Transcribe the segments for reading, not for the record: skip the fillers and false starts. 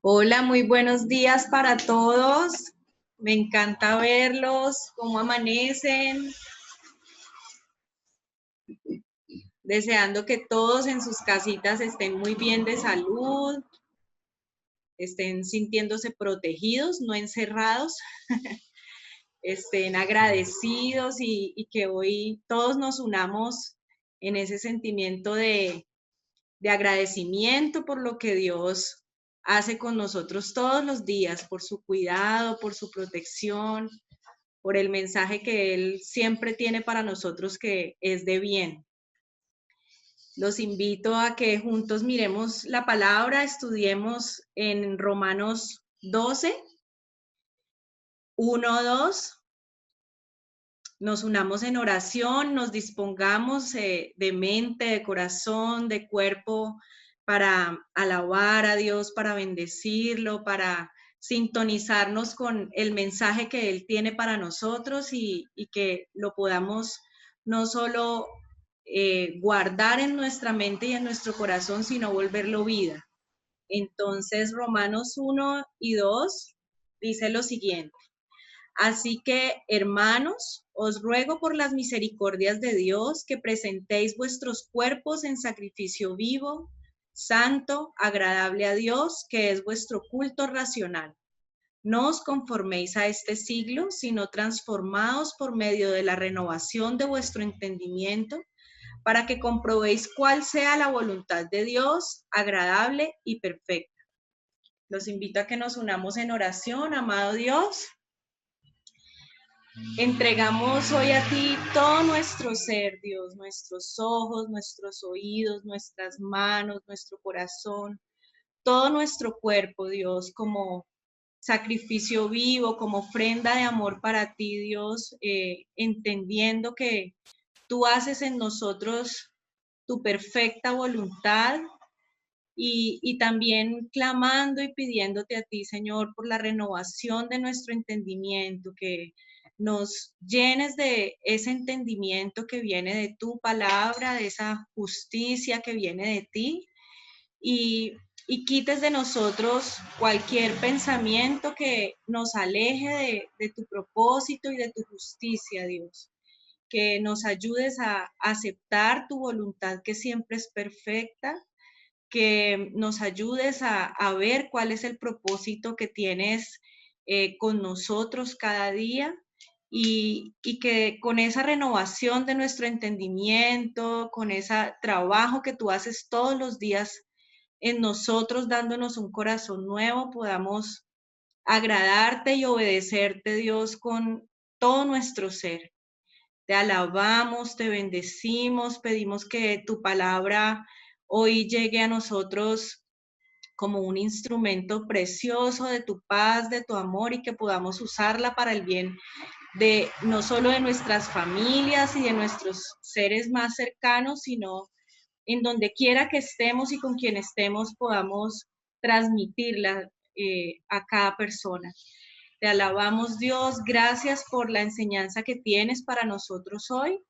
Hola, muy buenos días para todos. Me encanta verlos, cómo amanecen. Deseando que todos en sus casitas estén muy bien de salud, estén sintiéndose protegidos, no encerrados, estén agradecidos y que hoy todos nos unamos en ese sentimiento de agradecimiento por lo que Dios hace con nosotros todos los días, por su cuidado, por su protección, por el mensaje que Él siempre tiene para nosotros, que es de bien. Los invito a que juntos miremos la palabra, estudiemos en Romanos 12, 1, 2, nos unamos en oración, nos dispongamos de mente, de corazón, de cuerpo, para alabar a Dios, para bendecirlo, para sintonizarnos con el mensaje que Él tiene para nosotros y que lo podamos no solo guardar en nuestra mente y en nuestro corazón, sino volverlo vida. Entonces, Romanos 1 y 2 dice lo siguiente: así que, hermanos, os ruego por las misericordias de Dios que presentéis vuestros cuerpos en sacrificio vivo, santo, agradable a Dios, que es vuestro culto racional. No os conforméis a este siglo, sino transformaos por medio de la renovación de vuestro entendimiento, para que comprobéis cuál sea la voluntad de Dios, agradable y perfecta. Los invito a que nos unamos en oración. Amado Dios, entregamos hoy a ti todo nuestro ser, Dios, nuestros ojos, nuestros oídos, nuestras manos, nuestro corazón, todo nuestro cuerpo, Dios, como sacrificio vivo, como ofrenda de amor para ti, Dios, entendiendo que tú haces en nosotros tu perfecta voluntad y también clamando y pidiéndote a ti, Señor, por la renovación de nuestro entendimiento, que nos llenes de ese entendimiento que viene de tu palabra, de esa justicia que viene de ti, y quites de nosotros cualquier pensamiento que nos aleje de tu propósito y de tu justicia, Dios. Que nos ayudes a aceptar tu voluntad, que siempre es perfecta, que nos ayudes a ver cuál es el propósito que tienes con nosotros cada día, y que con esa renovación de nuestro entendimiento, con ese trabajo que tú haces todos los días en nosotros, dándonos un corazón nuevo, podamos agradarte y obedecerte, Dios, con todo nuestro ser. Te alabamos, te bendecimos, pedimos que tu palabra hoy llegue a nosotros como un instrumento precioso de tu paz, de tu amor, y que podamos usarla para el bien de no solo de nuestras familias y de nuestros seres más cercanos, sino en donde quiera que estemos y con quien estemos podamos transmitirla a cada persona. Te alabamos, Dios, gracias por la enseñanza que tienes para nosotros hoy,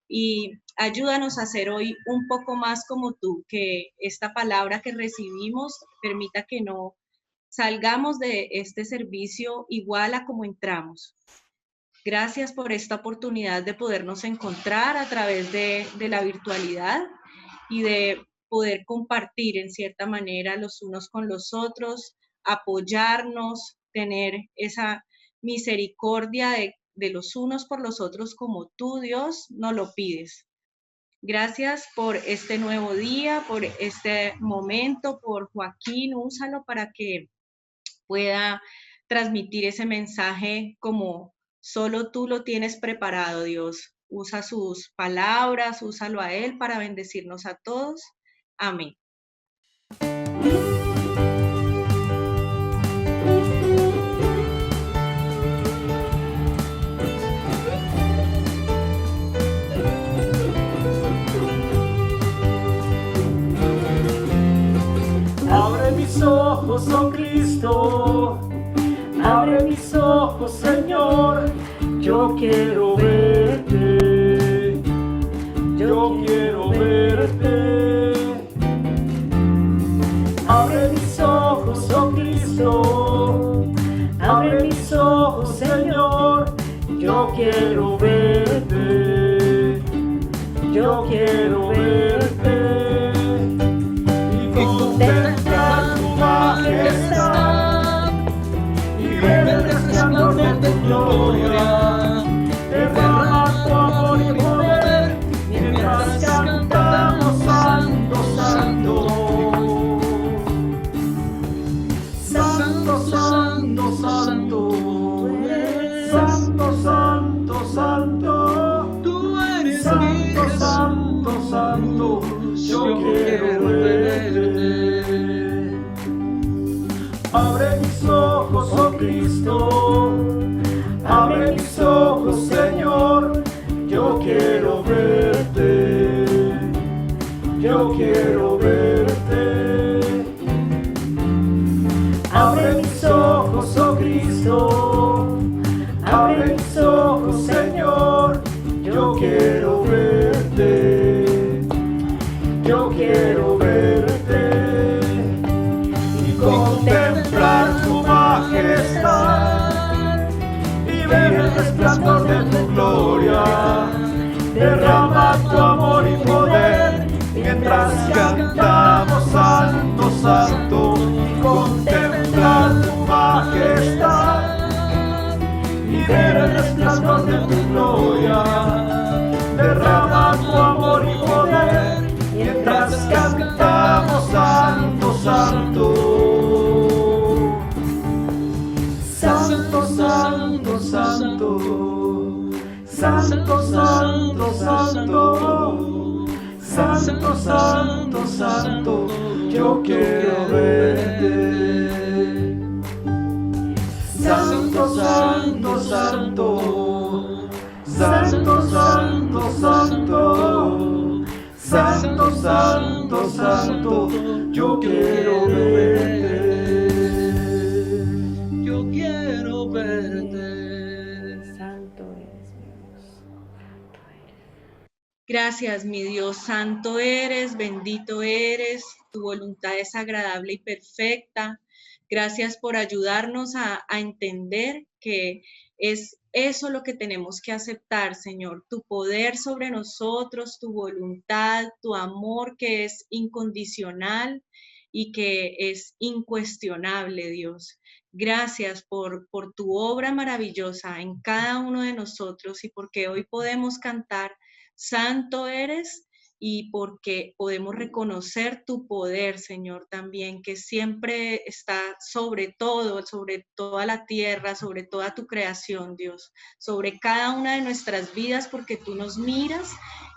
y ayúdanos a ser hoy un poco más como tú, que esta palabra que recibimos permita que no salgamos de este servicio igual a como entramos. Gracias por esta oportunidad de podernos encontrar a través de la virtualidad y de poder compartir en cierta manera los unos con los otros, apoyarnos, tener esa misericordia de los unos por los otros como tú, Dios, nos lo pides. Gracias por este nuevo día, por este momento, por Joaquín, úsalo para que pueda transmitir ese mensaje como solo tú lo tienes preparado, Dios. Usa sus palabras, úsalo a él para bendecirnos a todos. Amén. Abre mis ojos, oh Cristo, abre mis ojos, Señor, yo quiero verte, yo quiero verte. Abre mis ojos, oh Cristo. quiero verte, yo quiero verte y contemplar tu majestad y ver el resplandor de tu gloria, derramar tu amor y poder mientras cantamos Santo, Santo. Santo, Santo, Santo, Santo, Santo, Santo, tú eres Santo, Santo, Santo, yo quiero verte. Abre mis ojos, oh Cristo, abre mis ojos, Señor, yo quiero verte, yo quiero verte. Abre mis ojos, oh Cristo, abre mis ojos, Señor, yo quiero verte, yo quiero verte y contemplar tu majestad y ver el resplandor de tu gloria, derrama tu amor y poder mientras cantamos Santo, Santo, y contemplar tu majestad y ver el resplandor de tu gloria, derrama tu amor y poder mientras cantamos Santo, Santo. Santo, Santo, Santo, Santo, Santo, Santo, Santo, Santo, Santo, yo quiero verte. Santo, Santo, Santo, Santo, Santo, Santo, Santo, Santo, Santo, yo quiero verte. Yo quiero verte. Santo eres mi Dios. Gracias, mi Dios, santo eres, bendito eres, tu voluntad es agradable y perfecta. Gracias por ayudarnos a entender que es eso lo que tenemos que aceptar, Señor, tu poder sobre nosotros, tu voluntad, tu amor que es incondicional y que es incuestionable, Dios. Gracias por tu obra maravillosa en cada uno de nosotros y porque hoy podemos cantar Santo eres y porque podemos reconocer tu poder, Señor, también, que siempre está sobre todo, sobre toda la tierra, sobre toda tu creación, Dios, sobre cada una de nuestras vidas, porque tú nos miras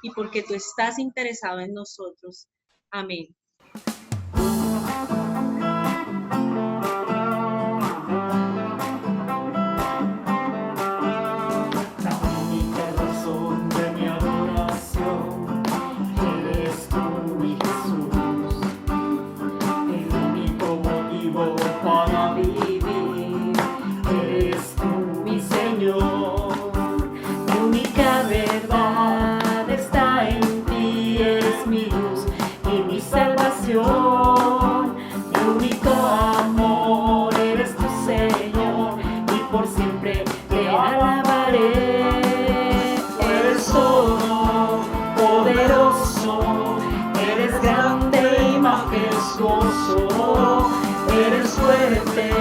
y porque tú estás interesado en nosotros. Amén. Mi único amor eres tu Señor y por siempre te alabaré. Eres todo poderoso, eres grande y majestuoso, eres fuerte,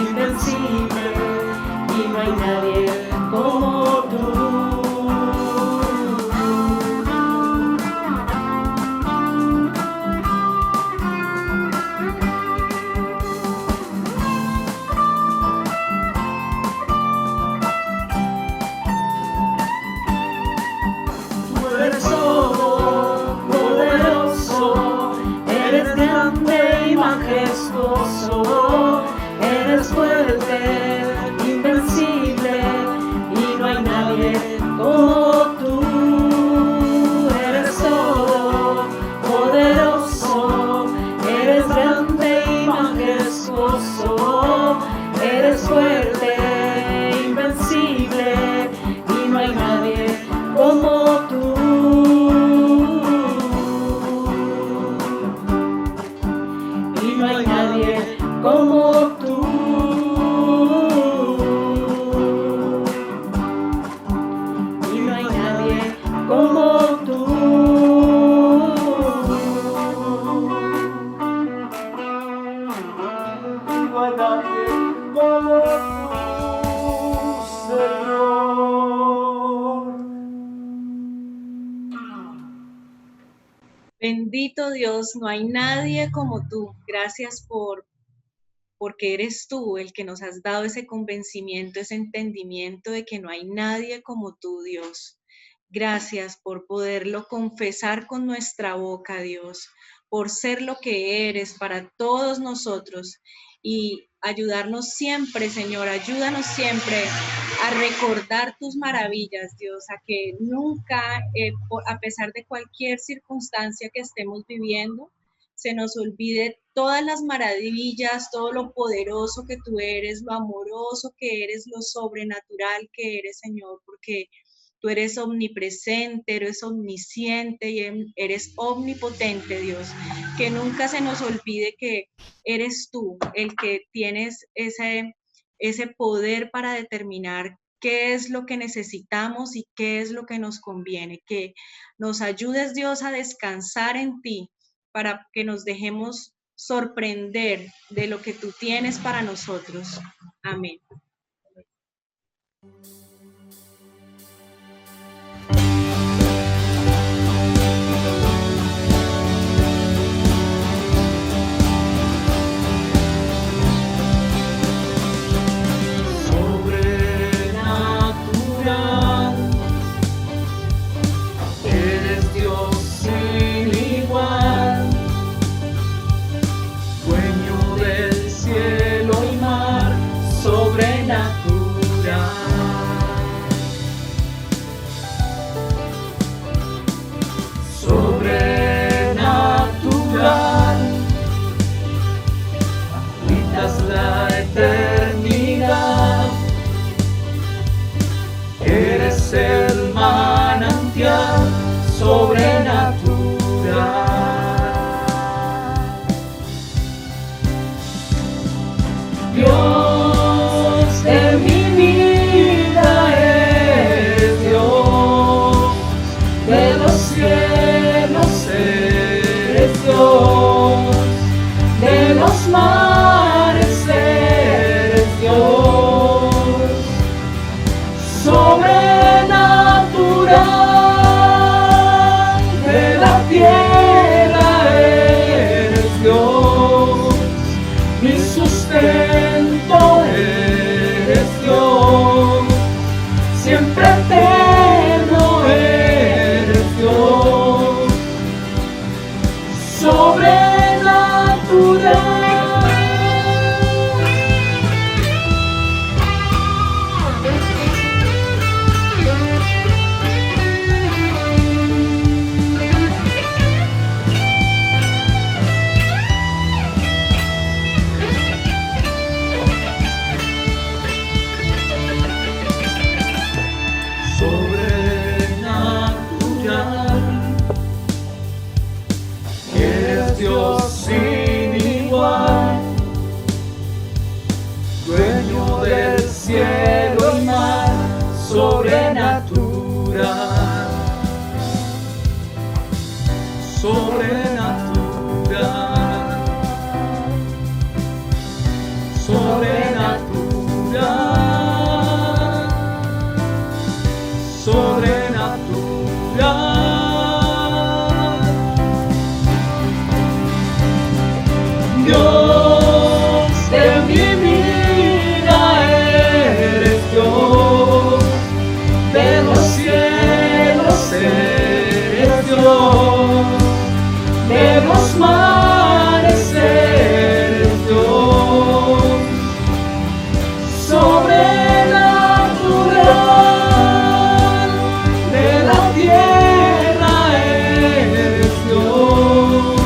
invencible y no hay nadie como tú. Eres fuerte, invencible y no hay nadie como tú. Eres todo poderoso, eres grande y majestuoso, eres fuerte, invencible y no hay nadie como tú. Y no hay nadie como tú. hay nadie como tú, Señor. Bendito Dios, no hay nadie como tú. Gracias porque eres tú el que nos has dado ese convencimiento, ese entendimiento de que no hay nadie como tú, Dios. Gracias por poderlo confesar con nuestra boca, Dios, por ser lo que eres para todos nosotros y ayudarnos siempre, Señor, ayúdanos siempre a recordar tus maravillas, Dios, a que nunca, a pesar de cualquier circunstancia que estemos viviendo, se nos olvide todas las maravillas, todo lo poderoso que tú eres, lo amoroso que eres, lo sobrenatural que eres, Señor, porque tú eres omnipresente, eres omnisciente y eres omnipotente, Dios. Que nunca se nos olvide que eres tú el que tienes ese poder para determinar qué es lo que necesitamos y qué es lo que nos conviene. Que nos ayudes, Dios, a descansar en ti para que nos dejemos sorprender de lo que tú tienes para nosotros. Amén. El manantial sobrenatural. Dios de mi vida es Dios, de los cielos eres Dios, de los mares eres Dios, sobrenatural, de la tierra eres Dios, mi sustento eres Dios, siempre eterno eres Dios, sobrenatural. Dios sin igual, dueño del cielo y mar, sobrenatural, sobrenatural, sobrenatural, sobrenatural. Dios de mi vida eres Dios, de los cielos eres Dios, de los mares eres Dios, sobrenatural, de la tierra eres Dios,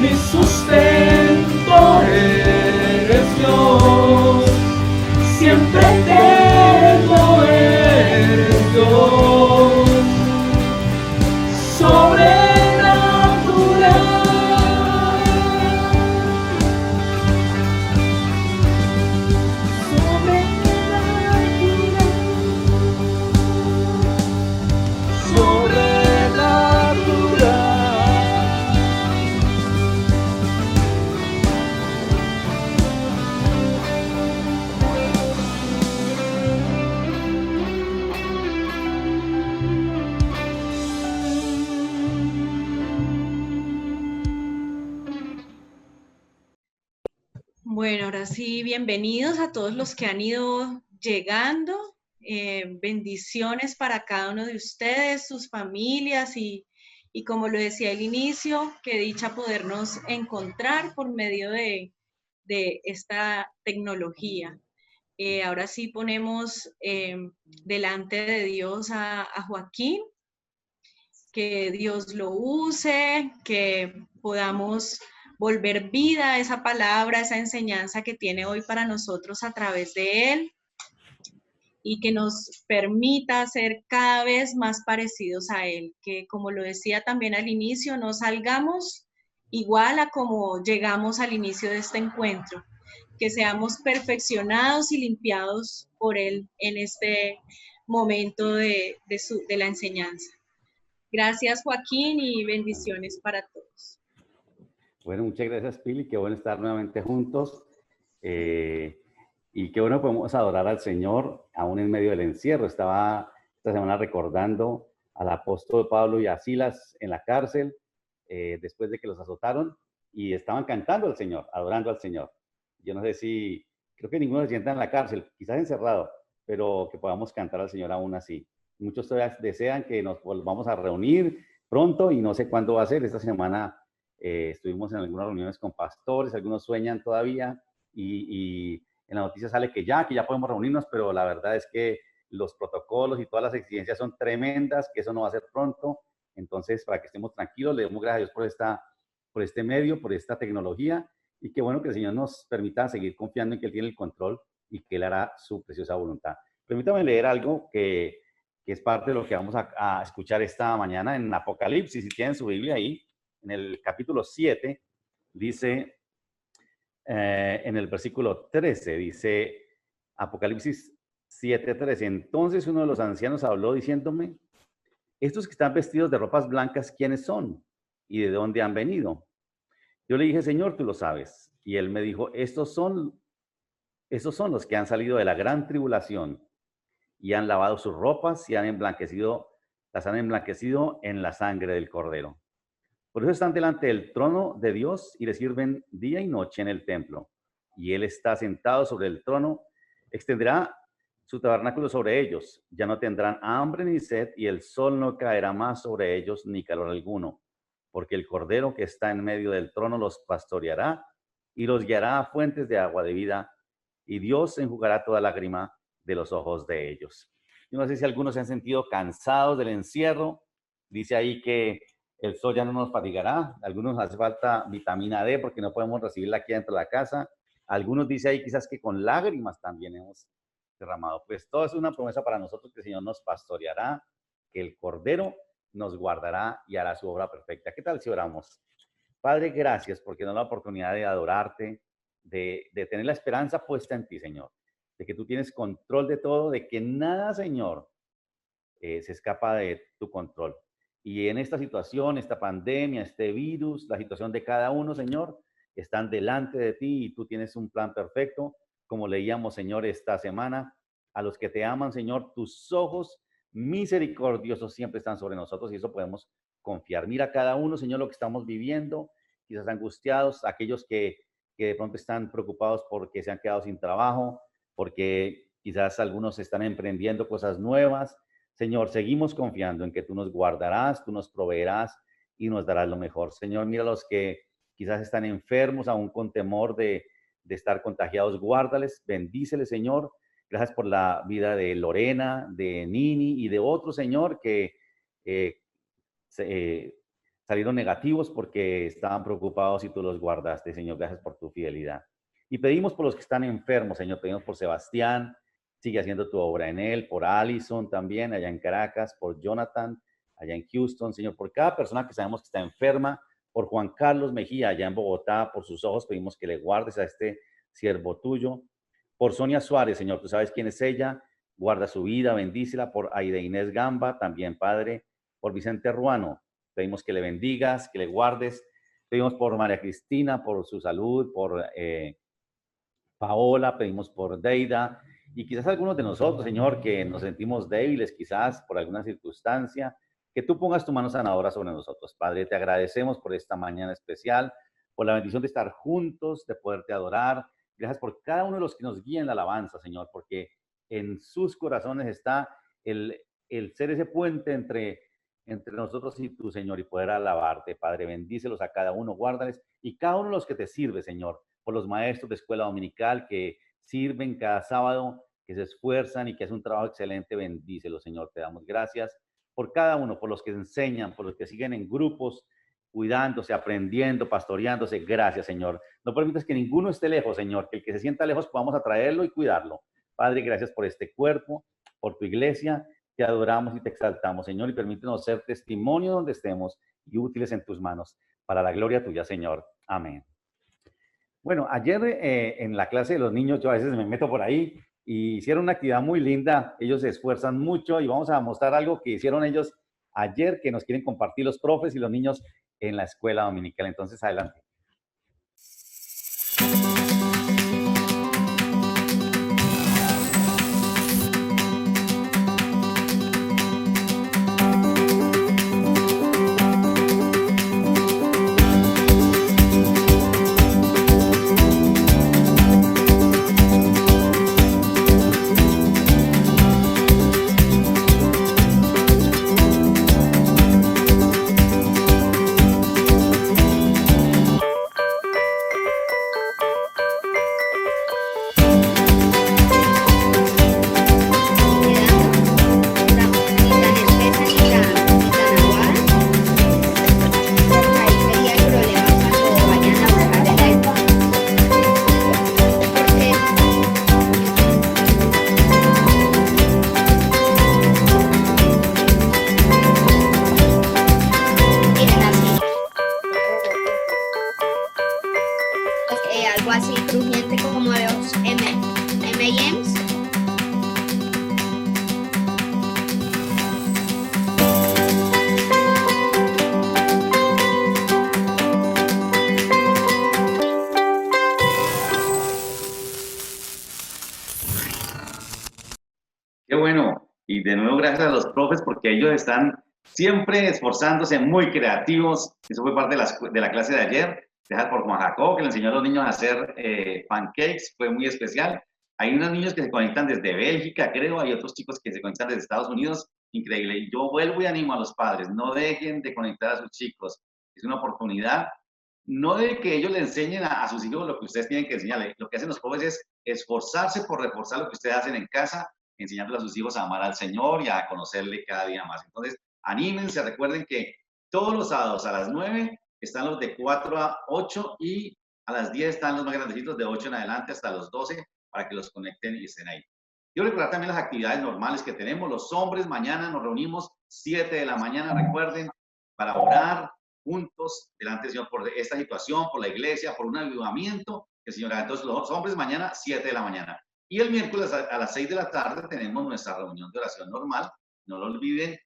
mi sustento Bueno, ahora sí, bienvenidos a todos los que han ido llegando. Bendiciones para cada uno de ustedes, sus familias y como lo decía al inicio, qué dicha podernos encontrar por medio de esta tecnología. Ahora sí ponemos delante de Dios a Joaquín, que Dios lo use, que podamos volver vida a esa palabra, a esa enseñanza que tiene hoy para nosotros a través de él y que nos permita ser cada vez más parecidos a él, que como lo decía también al inicio, no salgamos igual a como llegamos al inicio de este encuentro, que seamos perfeccionados y limpiados por él en este momento de la enseñanza. Gracias, Joaquín, y bendiciones para todos. Bueno, muchas gracias, Pili. Qué bueno estar nuevamente juntos. Y qué bueno podemos adorar al Señor aún en medio del encierro. Estaba esta semana recordando al apóstol Pablo y a Silas en la cárcel después de que los azotaron y estaban cantando al Señor, adorando al Señor. Yo no sé si, creo que ninguno se sienta en la cárcel, quizás encerrado, pero que podamos cantar al Señor aún así. Muchos todavía desean que nos volvamos a reunir pronto y no sé cuándo va a ser. Esta semana estuvimos en algunas reuniones con pastores, algunos sueñan todavía y en la noticia sale que ya podemos reunirnos, pero la verdad es que los protocolos y todas las exigencias son tremendas, que eso no va a ser pronto. Entonces, para que estemos tranquilos, le damos gracias a Dios por este medio, por esta tecnología, y qué bueno que el Señor nos permita seguir confiando en que Él tiene el control y que Él hará su preciosa voluntad. Permítame leer algo que es parte de lo que vamos a escuchar esta mañana en Apocalipsis. Si tienen su Biblia ahí, en el capítulo 7, dice, en el versículo 13, dice Apocalipsis 7:13. Entonces uno de los ancianos habló diciéndome, estos que están vestidos de ropas blancas, ¿quiénes son? ¿Y de dónde han venido? Yo le dije, Señor, tú lo sabes. Y él me dijo, esos son los que han salido de la gran tribulación y han lavado sus ropas y las han emblanquecido en la sangre del Cordero. Por eso están delante del trono de Dios y le sirven día y noche en el templo. Y Él está sentado sobre el trono, extenderá su tabernáculo sobre ellos. Ya no tendrán hambre ni sed, y el sol no caerá más sobre ellos, ni calor alguno. Porque el Cordero que está en medio del trono los pastoreará y los guiará a fuentes de agua de vida, y Dios enjugará toda lágrima de los ojos de ellos. Yo no sé si algunos se han sentido cansados del encierro. Dice ahí que el sol ya no nos fatigará. Algunos hace falta vitamina D porque no podemos recibirla aquí dentro de la casa. Algunos dice ahí quizás que con lágrimas también hemos derramado. Pues todo es una promesa para nosotros, que el Señor nos pastoreará, que el Cordero nos guardará y hará su obra perfecta. ¿Qué tal si oramos? Padre, gracias porque nos da la oportunidad de adorarte, de tener la esperanza puesta en ti, Señor, de que tú tienes control de todo, de que nada, Señor, se escapa de tu control. Y en esta situación, esta pandemia, este virus, la situación de cada uno, Señor, están delante de ti y tú tienes un plan perfecto. Como leíamos, Señor, esta semana, a los que te aman, Señor, tus ojos misericordiosos siempre están sobre nosotros y eso podemos confiar. Mira cada uno, Señor, lo que estamos viviendo, quizás angustiados, aquellos que de pronto están preocupados porque se han quedado sin trabajo, porque quizás algunos están emprendiendo cosas nuevas. Señor, seguimos confiando en que tú nos guardarás, tú nos proveerás y nos darás lo mejor. Señor, mira a los que quizás están enfermos, aún con temor de estar contagiados, guárdales, bendíceles, Señor. Gracias por la vida de Lorena, de Nini y de otros, Señor, que salieron negativos porque estaban preocupados y tú los guardaste, Señor. Gracias por tu fidelidad. Y pedimos por los que están enfermos, Señor. Pedimos por Sebastián, sigue haciendo tu obra en él, por Allison también, allá en Caracas, por Jonathan, allá en Houston, Señor, por cada persona que sabemos que está enferma, por Juan Carlos Mejía, allá en Bogotá, por sus ojos, pedimos que le guardes a este siervo tuyo, por Sonia Suárez, Señor, tú sabes quién es ella, guarda su vida, bendícela, por Aida Inés Gamba, también, Padre, por Vicente Ruano, pedimos que le bendigas, que le guardes, pedimos por María Cristina, por su salud, por Paola, pedimos por Deida, y quizás algunos de nosotros, Señor, que nos sentimos débiles, quizás por alguna circunstancia, que tú pongas tu mano sanadora sobre nosotros. Padre, te agradecemos por esta mañana especial, por la bendición de estar juntos, de poderte adorar, Gracias por cada uno de los que nos guían en la alabanza, Señor, porque en sus corazones está el ser ese puente entre nosotros y tú, Señor, y poder alabarte, Padre. Bendícelos a cada uno, guárdales, y cada uno de los que te sirve, Señor, por los maestros de escuela dominical que sirven cada sábado, que se esfuerzan y que hacen un trabajo excelente. Bendícelos, Señor. Te damos gracias por cada uno, por los que enseñan, por los que siguen en grupos, cuidándose, aprendiendo, pastoreándose. Gracias, Señor. No permitas que ninguno esté lejos, Señor, que el que se sienta lejos podamos atraerlo y cuidarlo. Padre, gracias por este cuerpo, por tu iglesia. Te adoramos y te exaltamos, Señor, y permítenos ser testimonio donde estemos y útiles en tus manos, para la gloria tuya, Señor. Amén. Bueno, ayer en la clase de los niños, yo a veces me meto por ahí, y hicieron una actividad muy linda. Ellos se esfuerzan mucho y vamos a mostrar algo que hicieron ellos ayer, que nos quieren compartir los profes y los niños en la escuela dominical. Entonces, adelante. Algo así crujiente como los M&M's. Qué bueno. Y de nuevo, gracias a los profes, porque ellos están siempre esforzándose, muy creativos. Eso fue parte de la clase de ayer. Dejar por Juan Jacob, que le enseñó a los niños a hacer pancakes, fue muy especial. Hay unos niños que se conectan desde Bélgica, creo, hay otros chicos que se conectan desde Estados Unidos, increíble. Y yo vuelvo y animo a los padres, no dejen de conectar a sus chicos. Es una oportunidad, no de que ellos le enseñen a sus hijos lo que ustedes tienen que enseñarle. Lo que hacen los profes es esforzarse por reforzar lo que ustedes hacen en casa, enseñándole a sus hijos a amar al Señor y a conocerle cada día más. Entonces, anímense, recuerden que todos los sábados a las 9 están los de 4 a 8 y a las 10 están los más grandecitos de 8 en adelante hasta los 12 para que los conecten y estén ahí. Quiero recordar también las actividades normales que tenemos. Los hombres mañana nos reunimos 7 de la mañana, recuerden, para orar juntos delante del Señor por esta situación, por la iglesia, por un avivamiento que el Señor haga. Entonces los hombres mañana 7 de la mañana. Y el miércoles a las 6 de la tarde tenemos nuestra reunión de oración normal. No lo olviden.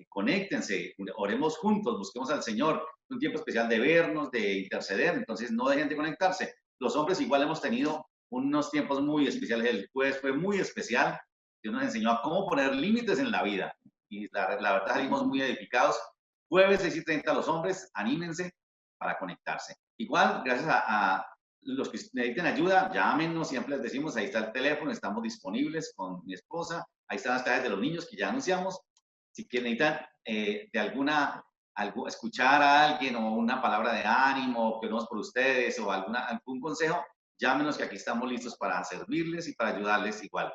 Conéctense, oremos juntos, busquemos al Señor, un tiempo especial de vernos, de interceder, entonces no dejen de conectarse. Los hombres igual hemos tenido unos tiempos muy especiales, el jueves fue muy especial, Dios nos enseñó a cómo poner límites en la vida, y la verdad salimos muy edificados. Jueves 6:30 los hombres, anímense para conectarse. Igual, gracias a los que necesiten ayuda, llámenos, siempre les decimos, ahí está el teléfono, estamos disponibles con mi esposa, ahí están las clases de los niños que ya anunciamos. Si necesitan escuchar a alguien o una palabra de ánimo, que oremos por ustedes o algún consejo, llámenos que aquí estamos listos para servirles y para ayudarles igual.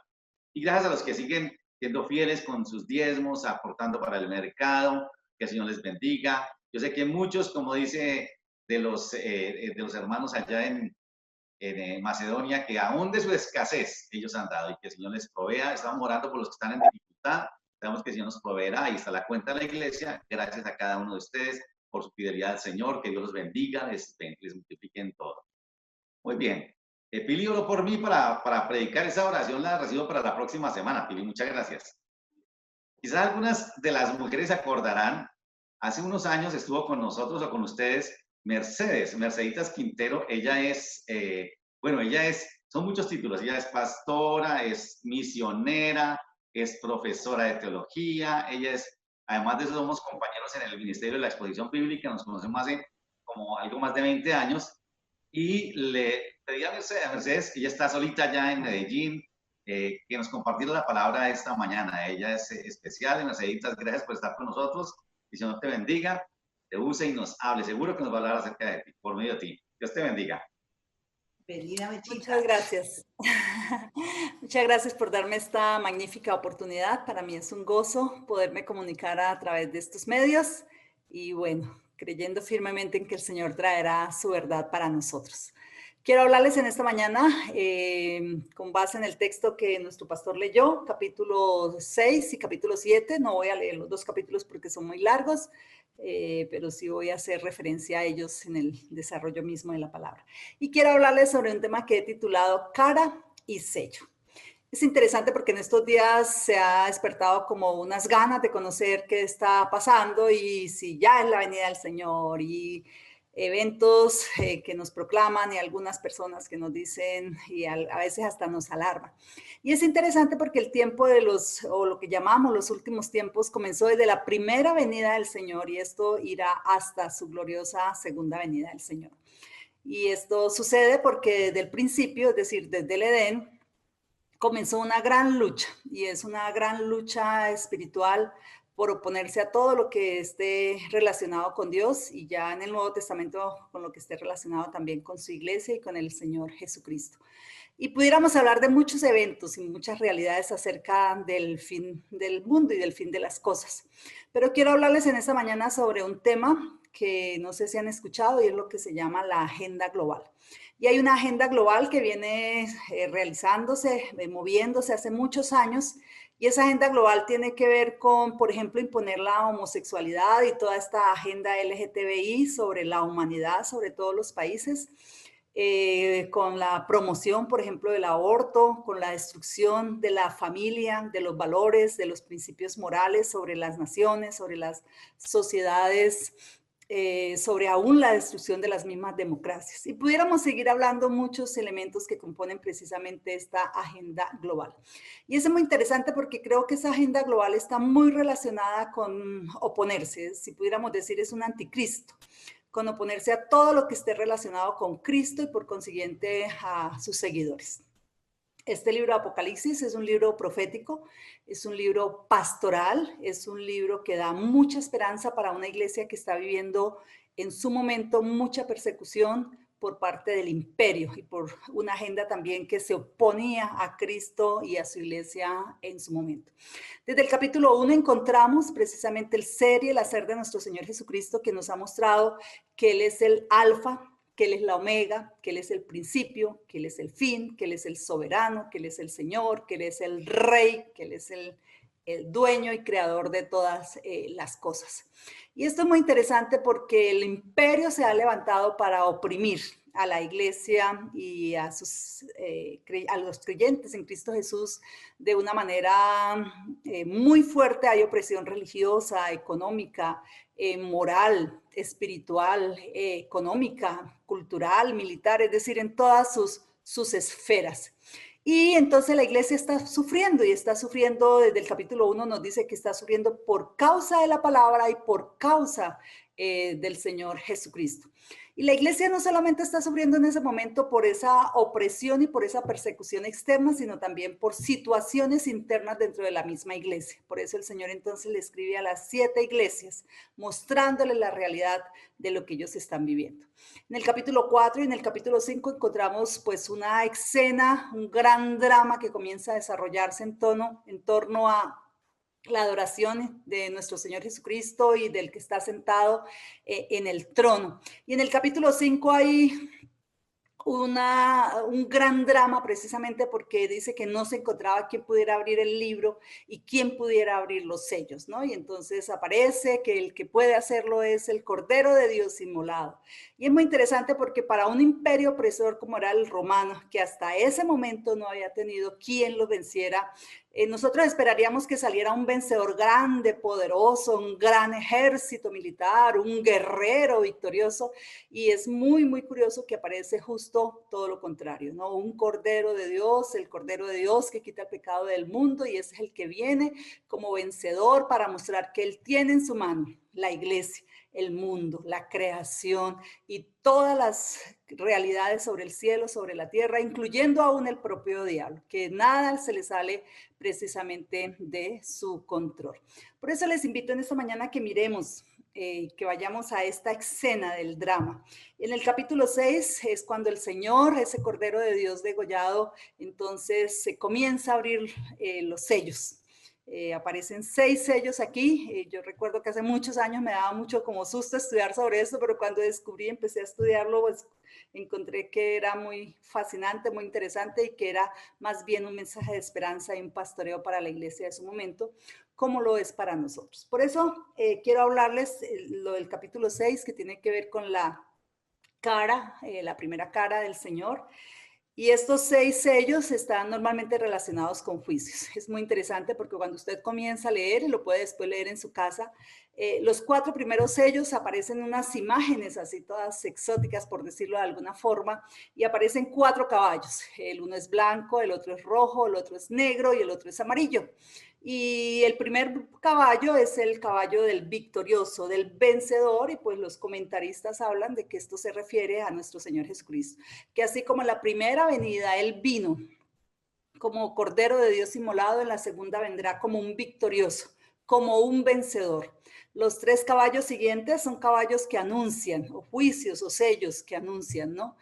Y gracias a los que siguen siendo fieles con sus diezmos, aportando para el mercado, que el Señor les bendiga. Yo sé que muchos, como dice de los hermanos allá en Macedonia, que aún de su escasez ellos han dado y que el Señor les provea. Estamos orando por los que están en dificultad. Sabemos que el Señor nos proveerá. Ahí está la cuenta de la iglesia. Gracias a cada uno de ustedes por su fidelidad al Señor. Que Dios los bendiga, les multiplique en todo. Muy bien. Pili oró por mí para predicar esa oración. La recibo para la próxima semana. Pili, muchas gracias. Quizás algunas de las mujeres se acordarán. Hace unos años estuvo con nosotros o con ustedes Merceditas Quintero. Ella es, son muchos títulos. Ella es pastora, es misionera, es profesora de teología, además de eso, somos compañeros en el Ministerio de la Exposición Bíblica, nos conocemos hace como algo más de 20 años, y pedí a Mercedes, ella está solita ya en Medellín, que nos compartiera la palabra esta mañana. Ella es especial. Merceditas, gracias por estar con nosotros. Y Señor te bendiga, te use y nos hable. Seguro que nos va a hablar acerca de ti, por medio de ti. Dios te bendiga. Muchas gracias. Muchas gracias por darme esta magnífica oportunidad. Para mí es un gozo poderme comunicar a través de estos medios y bueno, creyendo firmemente en que el Señor traerá su verdad para nosotros. Quiero hablarles en esta mañana con base en el texto que nuestro pastor leyó, capítulo 6 y capítulo 7. No voy a leer los dos capítulos porque son muy largos, pero sí voy a hacer referencia a ellos en el desarrollo mismo de la palabra. Y quiero hablarles sobre un tema que he titulado Cara y Sello. Es interesante porque en estos días se ha despertado como unas ganas de conocer qué está pasando y si ya es la venida del Señor y eventos que nos proclaman y algunas personas que nos dicen y a veces hasta nos alarman. Y es interesante porque el tiempo de o lo que llamamos los últimos tiempos, comenzó desde la primera venida del Señor y esto irá hasta su gloriosa segunda venida del Señor. Y esto sucede porque desde el principio, es decir, desde el Edén, comenzó una gran lucha y es una gran lucha espiritual por oponerse a todo lo que esté relacionado con Dios y ya en el Nuevo Testamento con lo que esté relacionado también con su iglesia y con el Señor Jesucristo. Y pudiéramos hablar de muchos eventos y muchas realidades acerca del fin del mundo y del fin de las cosas. Pero quiero hablarles en esta mañana sobre un tema que no sé si han escuchado y es lo que se llama la agenda global. Y hay una agenda global que viene realizándose, moviéndose hace muchos años. Y esa agenda global tiene que ver con, por ejemplo, imponer la homosexualidad y toda esta agenda LGTBI sobre la humanidad, sobre todos los países, con la promoción, por ejemplo, del aborto, con la destrucción de la familia, de los valores, de los principios morales sobre las naciones, sobre las sociedades, sobre aún la destrucción de las mismas democracias. Y pudiéramos seguir hablando muchos elementos que componen precisamente esta agenda global. Y eso es muy interesante porque creo que esa agenda global está muy relacionada con oponerse, si pudiéramos decir es un anticristo, con oponerse a todo lo que esté relacionado con Cristo y por consiguiente a sus seguidores. Este libro de Apocalipsis es un libro profético, es un libro pastoral, es un libro que da mucha esperanza para una iglesia que está viviendo en su momento mucha persecución por parte del imperio y por una agenda también que se oponía a Cristo y a su iglesia en su momento. Desde el capítulo 1 encontramos precisamente el ser y el hacer de nuestro Señor Jesucristo, que nos ha mostrado que Él es el alfa, que Él es la omega, que Él es el principio, que Él es el fin, que Él es el soberano, que Él es el Señor, que Él es el rey, que Él es el dueño y creador de todas las cosas. Y esto es muy interesante porque el imperio se ha levantado para oprimir a la iglesia y a los creyentes en Cristo Jesús de una manera muy fuerte. Hay opresión religiosa, económica, moral, espiritual, económica, cultural, militar, es decir, en todas sus esferas. Y entonces la iglesia está sufriendo y está sufriendo, desde el capítulo 1 nos dice que está sufriendo por causa de la palabra y por causa del Señor Jesucristo. Y la iglesia no solamente está sufriendo en ese momento por esa opresión y por esa persecución externa, sino también por situaciones internas dentro de la misma iglesia. Por eso el Señor entonces le escribe a las 7 iglesias, mostrándoles la realidad de lo que ellos están viviendo. En el capítulo 4 y en el capítulo 5 encontramos pues una escena, un gran drama que comienza a desarrollarse en torno a la adoración de nuestro Señor Jesucristo y del que está sentado en el trono. Y en el capítulo 5 hay un gran drama precisamente porque dice que no se encontraba quién pudiera abrir el libro y quién pudiera abrir los sellos, ¿no? Y entonces aparece que el que puede hacerlo es el Cordero de Dios inmolado. Y es muy interesante porque para un imperio opresor como era el romano, que hasta ese momento no había tenido quien lo venciera, nosotros esperaríamos que saliera un vencedor grande, poderoso, un gran ejército militar, un guerrero victorioso, y es muy, muy curioso que aparece justo todo lo contrario, ¿no? Un Cordero de Dios, el Cordero de Dios que quita el pecado del mundo, y es el que viene como vencedor para mostrar que Él tiene en su mano la iglesia, el mundo, la creación y todas las realidades sobre el cielo, sobre la tierra, incluyendo aún el propio diablo, que nada se le sale precisamente de su control. Por eso les invito en esta mañana a que miremos, que vayamos a esta escena del drama. En el capítulo 6 es cuando el Señor, ese Cordero de Dios degollado, entonces se comienza a abrir los sellos. Aparecen 6 sellos aquí. Yo recuerdo que hace muchos años me daba mucho como susto estudiar sobre esto, pero cuando empecé a estudiarlo, pues encontré que era muy fascinante, muy interesante y que era más bien un mensaje de esperanza y un pastoreo para la iglesia de su momento, como lo es para nosotros. Por eso quiero hablarles lo del capítulo 6, que tiene que ver con la cara, la primera cara del Señor. Y estos 6 sellos están normalmente relacionados con juicios. Es muy interesante porque cuando usted comienza a leer, y lo puede después leer en su casa, los 4 primeros sellos aparecen unas imágenes así todas exóticas, por decirlo de alguna forma, y aparecen 4 caballos. El uno es blanco, el otro es rojo, el otro es negro y el otro es amarillo. Y el primer caballo es el caballo del victorioso, del vencedor, y pues los comentaristas hablan de que esto se refiere a nuestro Señor Jesucristo, que así como en la primera venida Él vino como Cordero de Dios inmolado, en la segunda vendrá como un victorioso, como un vencedor. Los 3 caballos siguientes son caballos que anuncian, o juicios o sellos que anuncian, ¿no?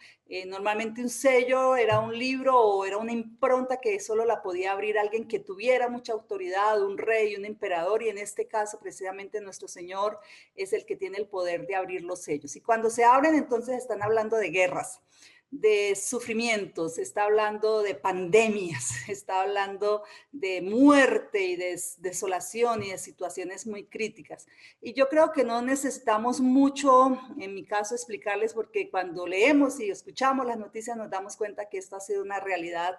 Normalmente un sello era un libro o era una impronta que solo la podía abrir alguien que tuviera mucha autoridad, un rey, un emperador, y en este caso precisamente nuestro Señor es el que tiene el poder de abrir los sellos. Y cuando se abren, entonces están hablando de guerras, de sufrimientos, está hablando de pandemias, está hablando de muerte y de desolación y de situaciones muy críticas. Y yo creo que no necesitamos mucho, en mi caso, explicarles, porque cuando leemos y escuchamos las noticias nos damos cuenta que esto ha sido una realidad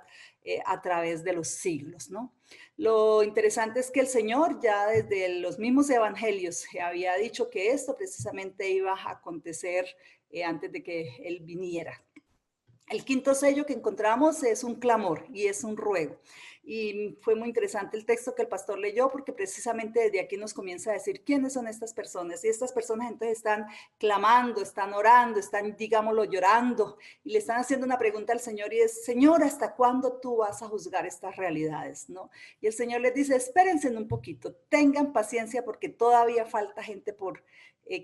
a través de los siglos, ¿no? Lo interesante es que el Señor ya desde los mismos evangelios había dicho que esto precisamente iba a acontecer antes de que Él viniera. El quinto sello que encontramos es un clamor y es un ruego. Y fue muy interesante el texto que el pastor leyó, porque precisamente desde aquí nos comienza a decir quiénes son estas personas. Y estas personas entonces están clamando, están orando, están, digámoslo, llorando. Y le están haciendo una pregunta al Señor y es: Señor, ¿hasta cuándo tú vas a juzgar estas realidades, ¿no? Y el Señor les dice: espérense un poquito, tengan paciencia, porque todavía falta gente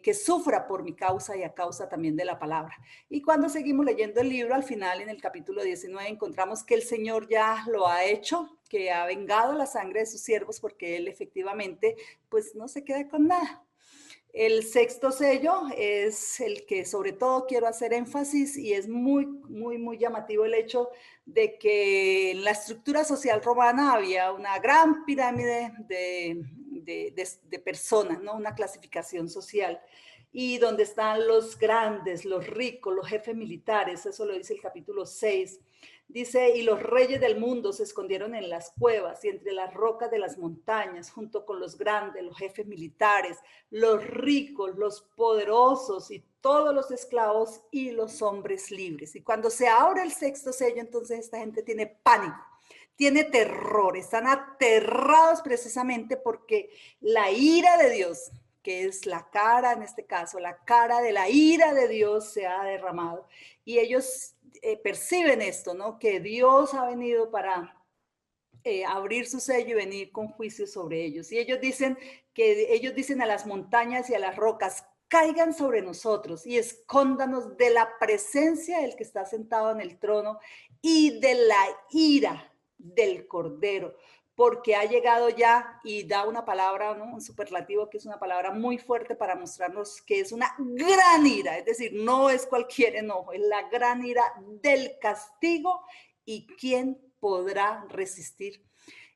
que sufra por mi causa y a causa también de la palabra. Y cuando seguimos leyendo el libro, al final, en el capítulo 19, encontramos que el Señor ya lo ha hecho, que ha vengado la sangre de sus siervos, porque Él efectivamente, pues, no se queda con nada. El sexto sello es el que sobre todo quiero hacer énfasis, y es muy, muy, muy llamativo el hecho de que en la estructura social romana había una gran pirámide de personas, ¿no? Una clasificación social, y donde están los grandes, los ricos, los jefes militares. Eso lo dice el capítulo 6. Dice: y los reyes del mundo se escondieron en las cuevas y entre las rocas de las montañas, junto con los grandes, los jefes militares, los ricos, los poderosos y todos los esclavos y los hombres libres. Y cuando se abre el sexto sello, entonces esta gente tiene pánico, tiene terror, están aterrados precisamente porque la ira de Dios, que es la cara, en este caso, la cara de la ira de Dios se ha derramado. Y ellos perciben esto, ¿no? Que Dios ha venido para abrir su sello y venir con juicio sobre ellos. Y ellos dicen a las montañas y a las rocas: caigan sobre nosotros y escóndanos de la presencia del que está sentado en el trono y de la ira del Cordero, porque ha llegado ya. Y da una palabra, ¿no? Un superlativo, que es una palabra muy fuerte para mostrarnos que es una gran ira, es decir, no es cualquier enojo, es la gran ira del castigo. ¿Y quién podrá resistir?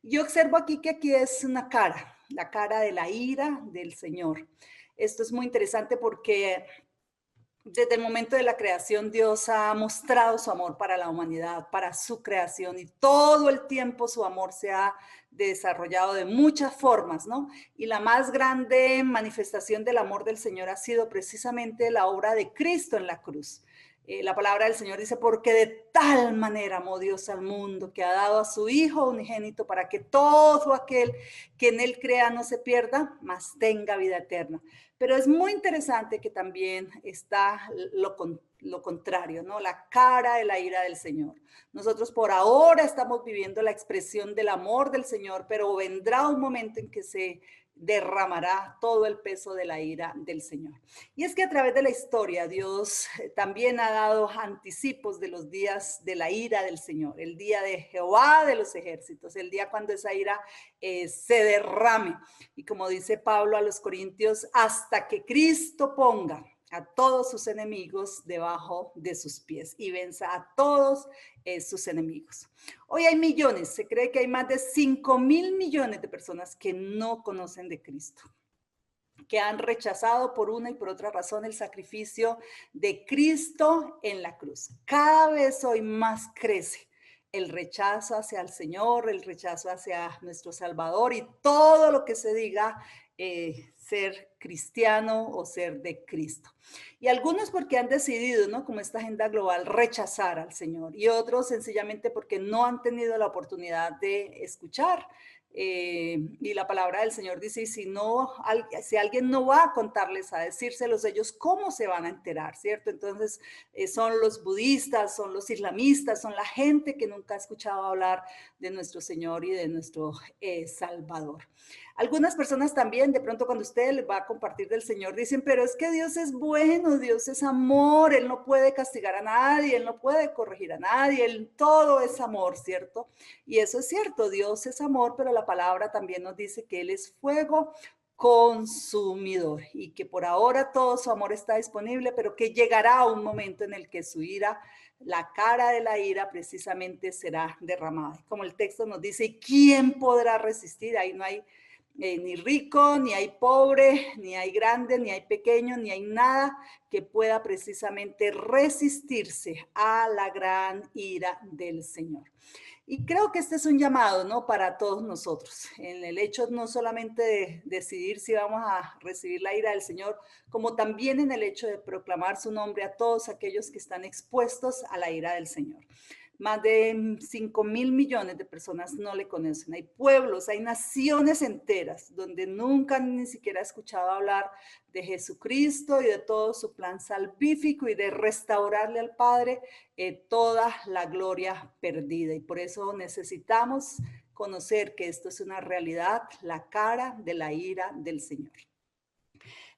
Yo observo aquí que aquí es una cara, la cara de la ira del Señor. Esto es muy interesante porque desde el momento de la creación Dios ha mostrado su amor para la humanidad, para su creación, y todo el tiempo su amor se ha desarrollado de muchas formas, ¿no? Y la más grande manifestación del amor del Señor ha sido precisamente la obra de Cristo en la cruz. La palabra del Señor dice, porque de tal manera amó Dios al mundo, que ha dado a su Hijo unigénito para que todo aquel que en él crea no se pierda, mas tenga vida eterna. Pero es muy interesante que también está lo contrario, ¿no? La cara de la ira del Señor. Nosotros por ahora estamos viviendo la expresión del amor del Señor, pero vendrá un momento en que se derramará todo el peso de la ira del Señor. Y es que a través de la historia Dios también ha dado anticipos de los días de la ira del Señor, el día de Jehová de los ejércitos, el día cuando esa ira se derrame. Y como dice Pablo a los Corintios, hasta que Cristo ponga a todos sus enemigos debajo de sus pies y venza a todos sus enemigos. Hoy hay millones, se cree que hay más de 5.000 millones de personas que no conocen de Cristo, que han rechazado por una y por otra razón el sacrificio de Cristo en la cruz. Cada vez hoy más crece el rechazo hacia el Señor, el rechazo hacia nuestro Salvador y todo lo que se diga ser cristiano o ser de Cristo. Y algunos porque han decidido, ¿no? Como esta agenda global, rechazar al Señor, y otros sencillamente porque no han tenido la oportunidad de escuchar. Y la palabra del Señor dice, si alguien no va a contarles, a decírselos ellos, ¿cómo se van a enterar? ¿Cierto? Entonces son los budistas, son los islamistas, son la gente que nunca ha escuchado hablar de nuestro Señor y de nuestro Salvador. Algunas personas también, de pronto cuando usted les va a compartir del Señor, dicen, pero es que Dios es bueno, Dios es amor, Él no puede castigar a nadie, Él no puede corregir a nadie, Él todo es amor, ¿cierto? Y eso es cierto, Dios es amor, pero la palabra también nos dice que Él es fuego consumidor y que por ahora todo su amor está disponible, pero que llegará un momento en el que su ira, la cara de la ira precisamente será derramada. Como el texto nos dice, ¿quién podrá resistir? Ahí no hay ni rico, ni hay pobre, ni hay grande, ni hay pequeño, ni hay nada que pueda precisamente resistirse a la gran ira del Señor. Y creo que este es un llamado, ¿no? Para todos nosotros, en el hecho no solamente de decidir si vamos a recibir la ira del Señor, como también en el hecho de proclamar su nombre a todos aquellos que están expuestos a la ira del Señor. Más de 5.000 millones de personas no le conocen. Hay pueblos, hay naciones enteras donde nunca ni siquiera he escuchado hablar de Jesucristo y de todo su plan salvífico y de restaurarle al Padre toda la gloria perdida. Y por eso necesitamos conocer que esto es una realidad, la cara de la ira del Señor.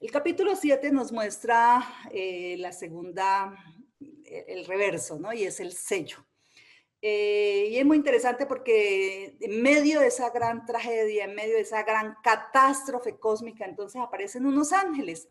El capítulo 7 nos muestra el reverso, ¿no? Y es el sello. Y es muy interesante porque en medio de esa gran tragedia, en medio de esa gran catástrofe cósmica, entonces aparecen unos ángeles.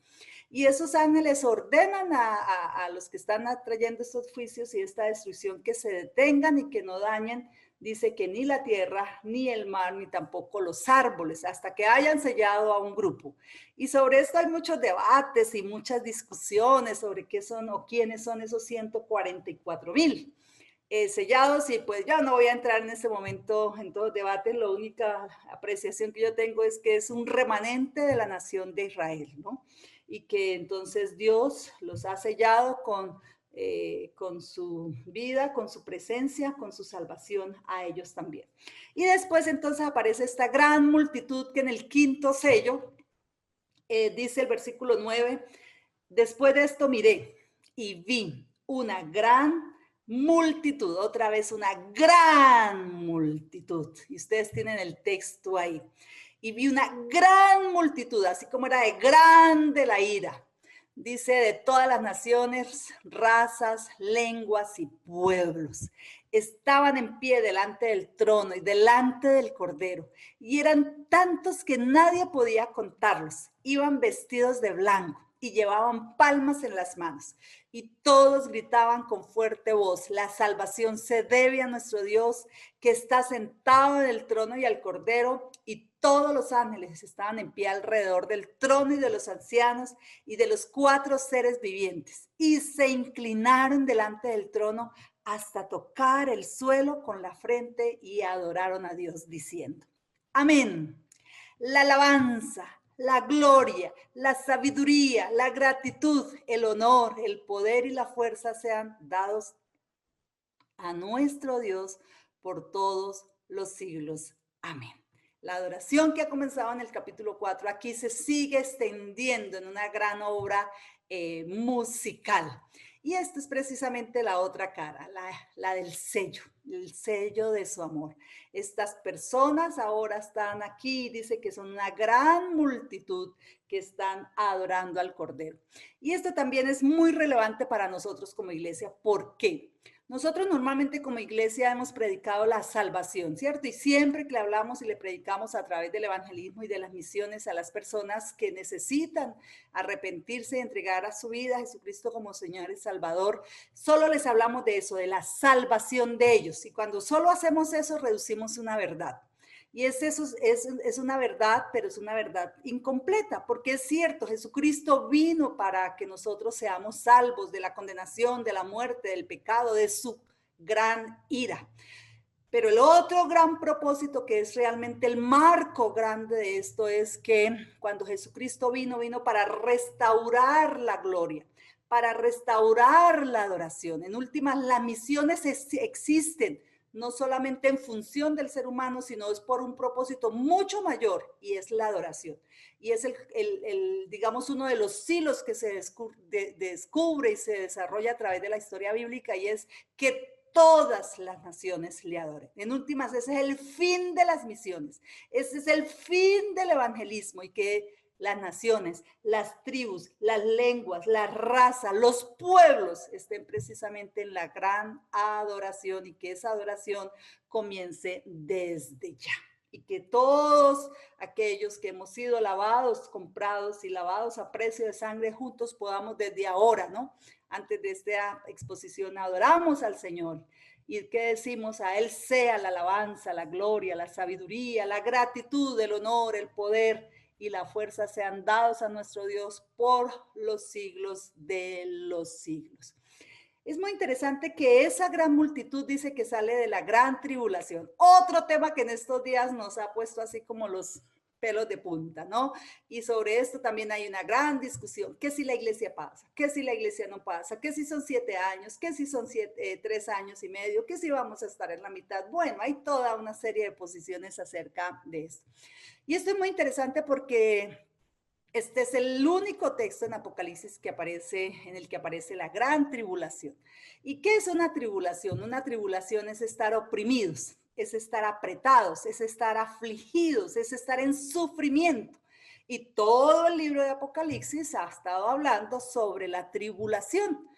Y esos ángeles ordenan a los que están trayendo estos juicios y esta destrucción que se detengan y que no dañen, dice que ni la tierra, ni el mar, ni tampoco los árboles, hasta que hayan sellado a un grupo. Y sobre esto hay muchos debates y muchas discusiones sobre qué son o quiénes son esos 144,000. Sellados, y pues ya no voy a entrar en este momento en todo debate. La única apreciación que yo tengo es que es un remanente de la nación de Israel, ¿no? Y que entonces Dios los ha sellado con su vida, con su presencia, con su salvación a ellos también. Y después entonces aparece esta gran multitud que en el quinto sello, dice el versículo 9, después de esto miré y vi una gran multitud, otra vez una gran multitud, y ustedes tienen el texto ahí, y vi una gran multitud, así como era de grande la ira, dice, de todas las naciones, razas, lenguas y pueblos, estaban en pie delante del trono y delante del Cordero, y eran tantos que nadie podía contarlos, iban vestidos de blanco y llevaban palmas en las manos, y todos gritaban con fuerte voz, la salvación se debe a nuestro Dios, que está sentado en el trono y al Cordero, y todos los ángeles estaban en pie alrededor del trono y de los ancianos y de los 4 seres vivientes, y se inclinaron delante del trono hasta tocar el suelo con la frente y adoraron a Dios diciendo, amén, la alabanza, la gloria, la sabiduría, la gratitud, el honor, el poder y la fuerza sean dados a nuestro Dios por todos los siglos. Amén. La adoración que ha comenzado en el capítulo 4 aquí se sigue extendiendo en una gran obra musical. Y esta es precisamente la otra cara, la del sello, el sello de su amor. Estas personas ahora están aquí, dice que son una gran multitud que están adorando al Cordero. Y esto también es muy relevante para nosotros como iglesia. ¿Por qué? Nosotros normalmente como iglesia hemos predicado la salvación, ¿cierto? Y siempre que le hablamos y le predicamos a través del evangelismo y de las misiones a las personas que necesitan arrepentirse y entregar a su vida a Jesucristo como Señor y Salvador, solo les hablamos de eso, de la salvación de ellos. Y cuando solo hacemos eso, reducimos una verdad. Y es una verdad, pero es una verdad incompleta, porque es cierto, Jesucristo vino para que nosotros seamos salvos de la condenación, de la muerte, del pecado, de su gran ira. Pero el otro gran propósito, que es realmente el marco grande de esto, es que cuando Jesucristo vino para restaurar la gloria, para restaurar la adoración. En últimas, las misiones existen, no solamente en función del ser humano, sino es por un propósito mucho mayor, y es la adoración. Y es digamos, uno de los hilos que se descubre y se desarrolla a través de la historia bíblica, y es que todas las naciones le adoren. En últimas, ese es el fin de las misiones, ese es el fin del evangelismo, y que las naciones, las tribus, las lenguas, la raza, los pueblos estén precisamente en la gran adoración, y que esa adoración comience desde ya. Y que todos aquellos que hemos sido lavados, comprados y lavados a precio de sangre, juntos podamos desde ahora, ¿no? Antes de esta exposición, adoramos al Señor. ¿Y qué decimos? A Él sea la alabanza, la gloria, la sabiduría, la gratitud, el honor, el poder y la fuerza sean dados a nuestro Dios por los siglos de los siglos. Es muy interesante que esa gran multitud dice que sale de la gran tribulación. Otro tema que en estos días nos ha puesto así como los pelos de punta, ¿no? Y sobre esto también hay una gran discusión. ¿Qué si la iglesia pasa? ¿Qué si la iglesia no pasa? ¿Qué si son 7 años? ¿Qué si son 3 años y medio? ¿Qué si vamos a estar en la mitad? Bueno, hay toda una serie de posiciones acerca de esto. Y esto es muy interesante porque este es el único texto en Apocalipsis en el que aparece la gran tribulación. ¿Y qué es una tribulación? Una tribulación es estar oprimidos, es estar apretados, es estar afligidos, es estar en sufrimiento. Y todo el libro de Apocalipsis ha estado hablando sobre la tribulación.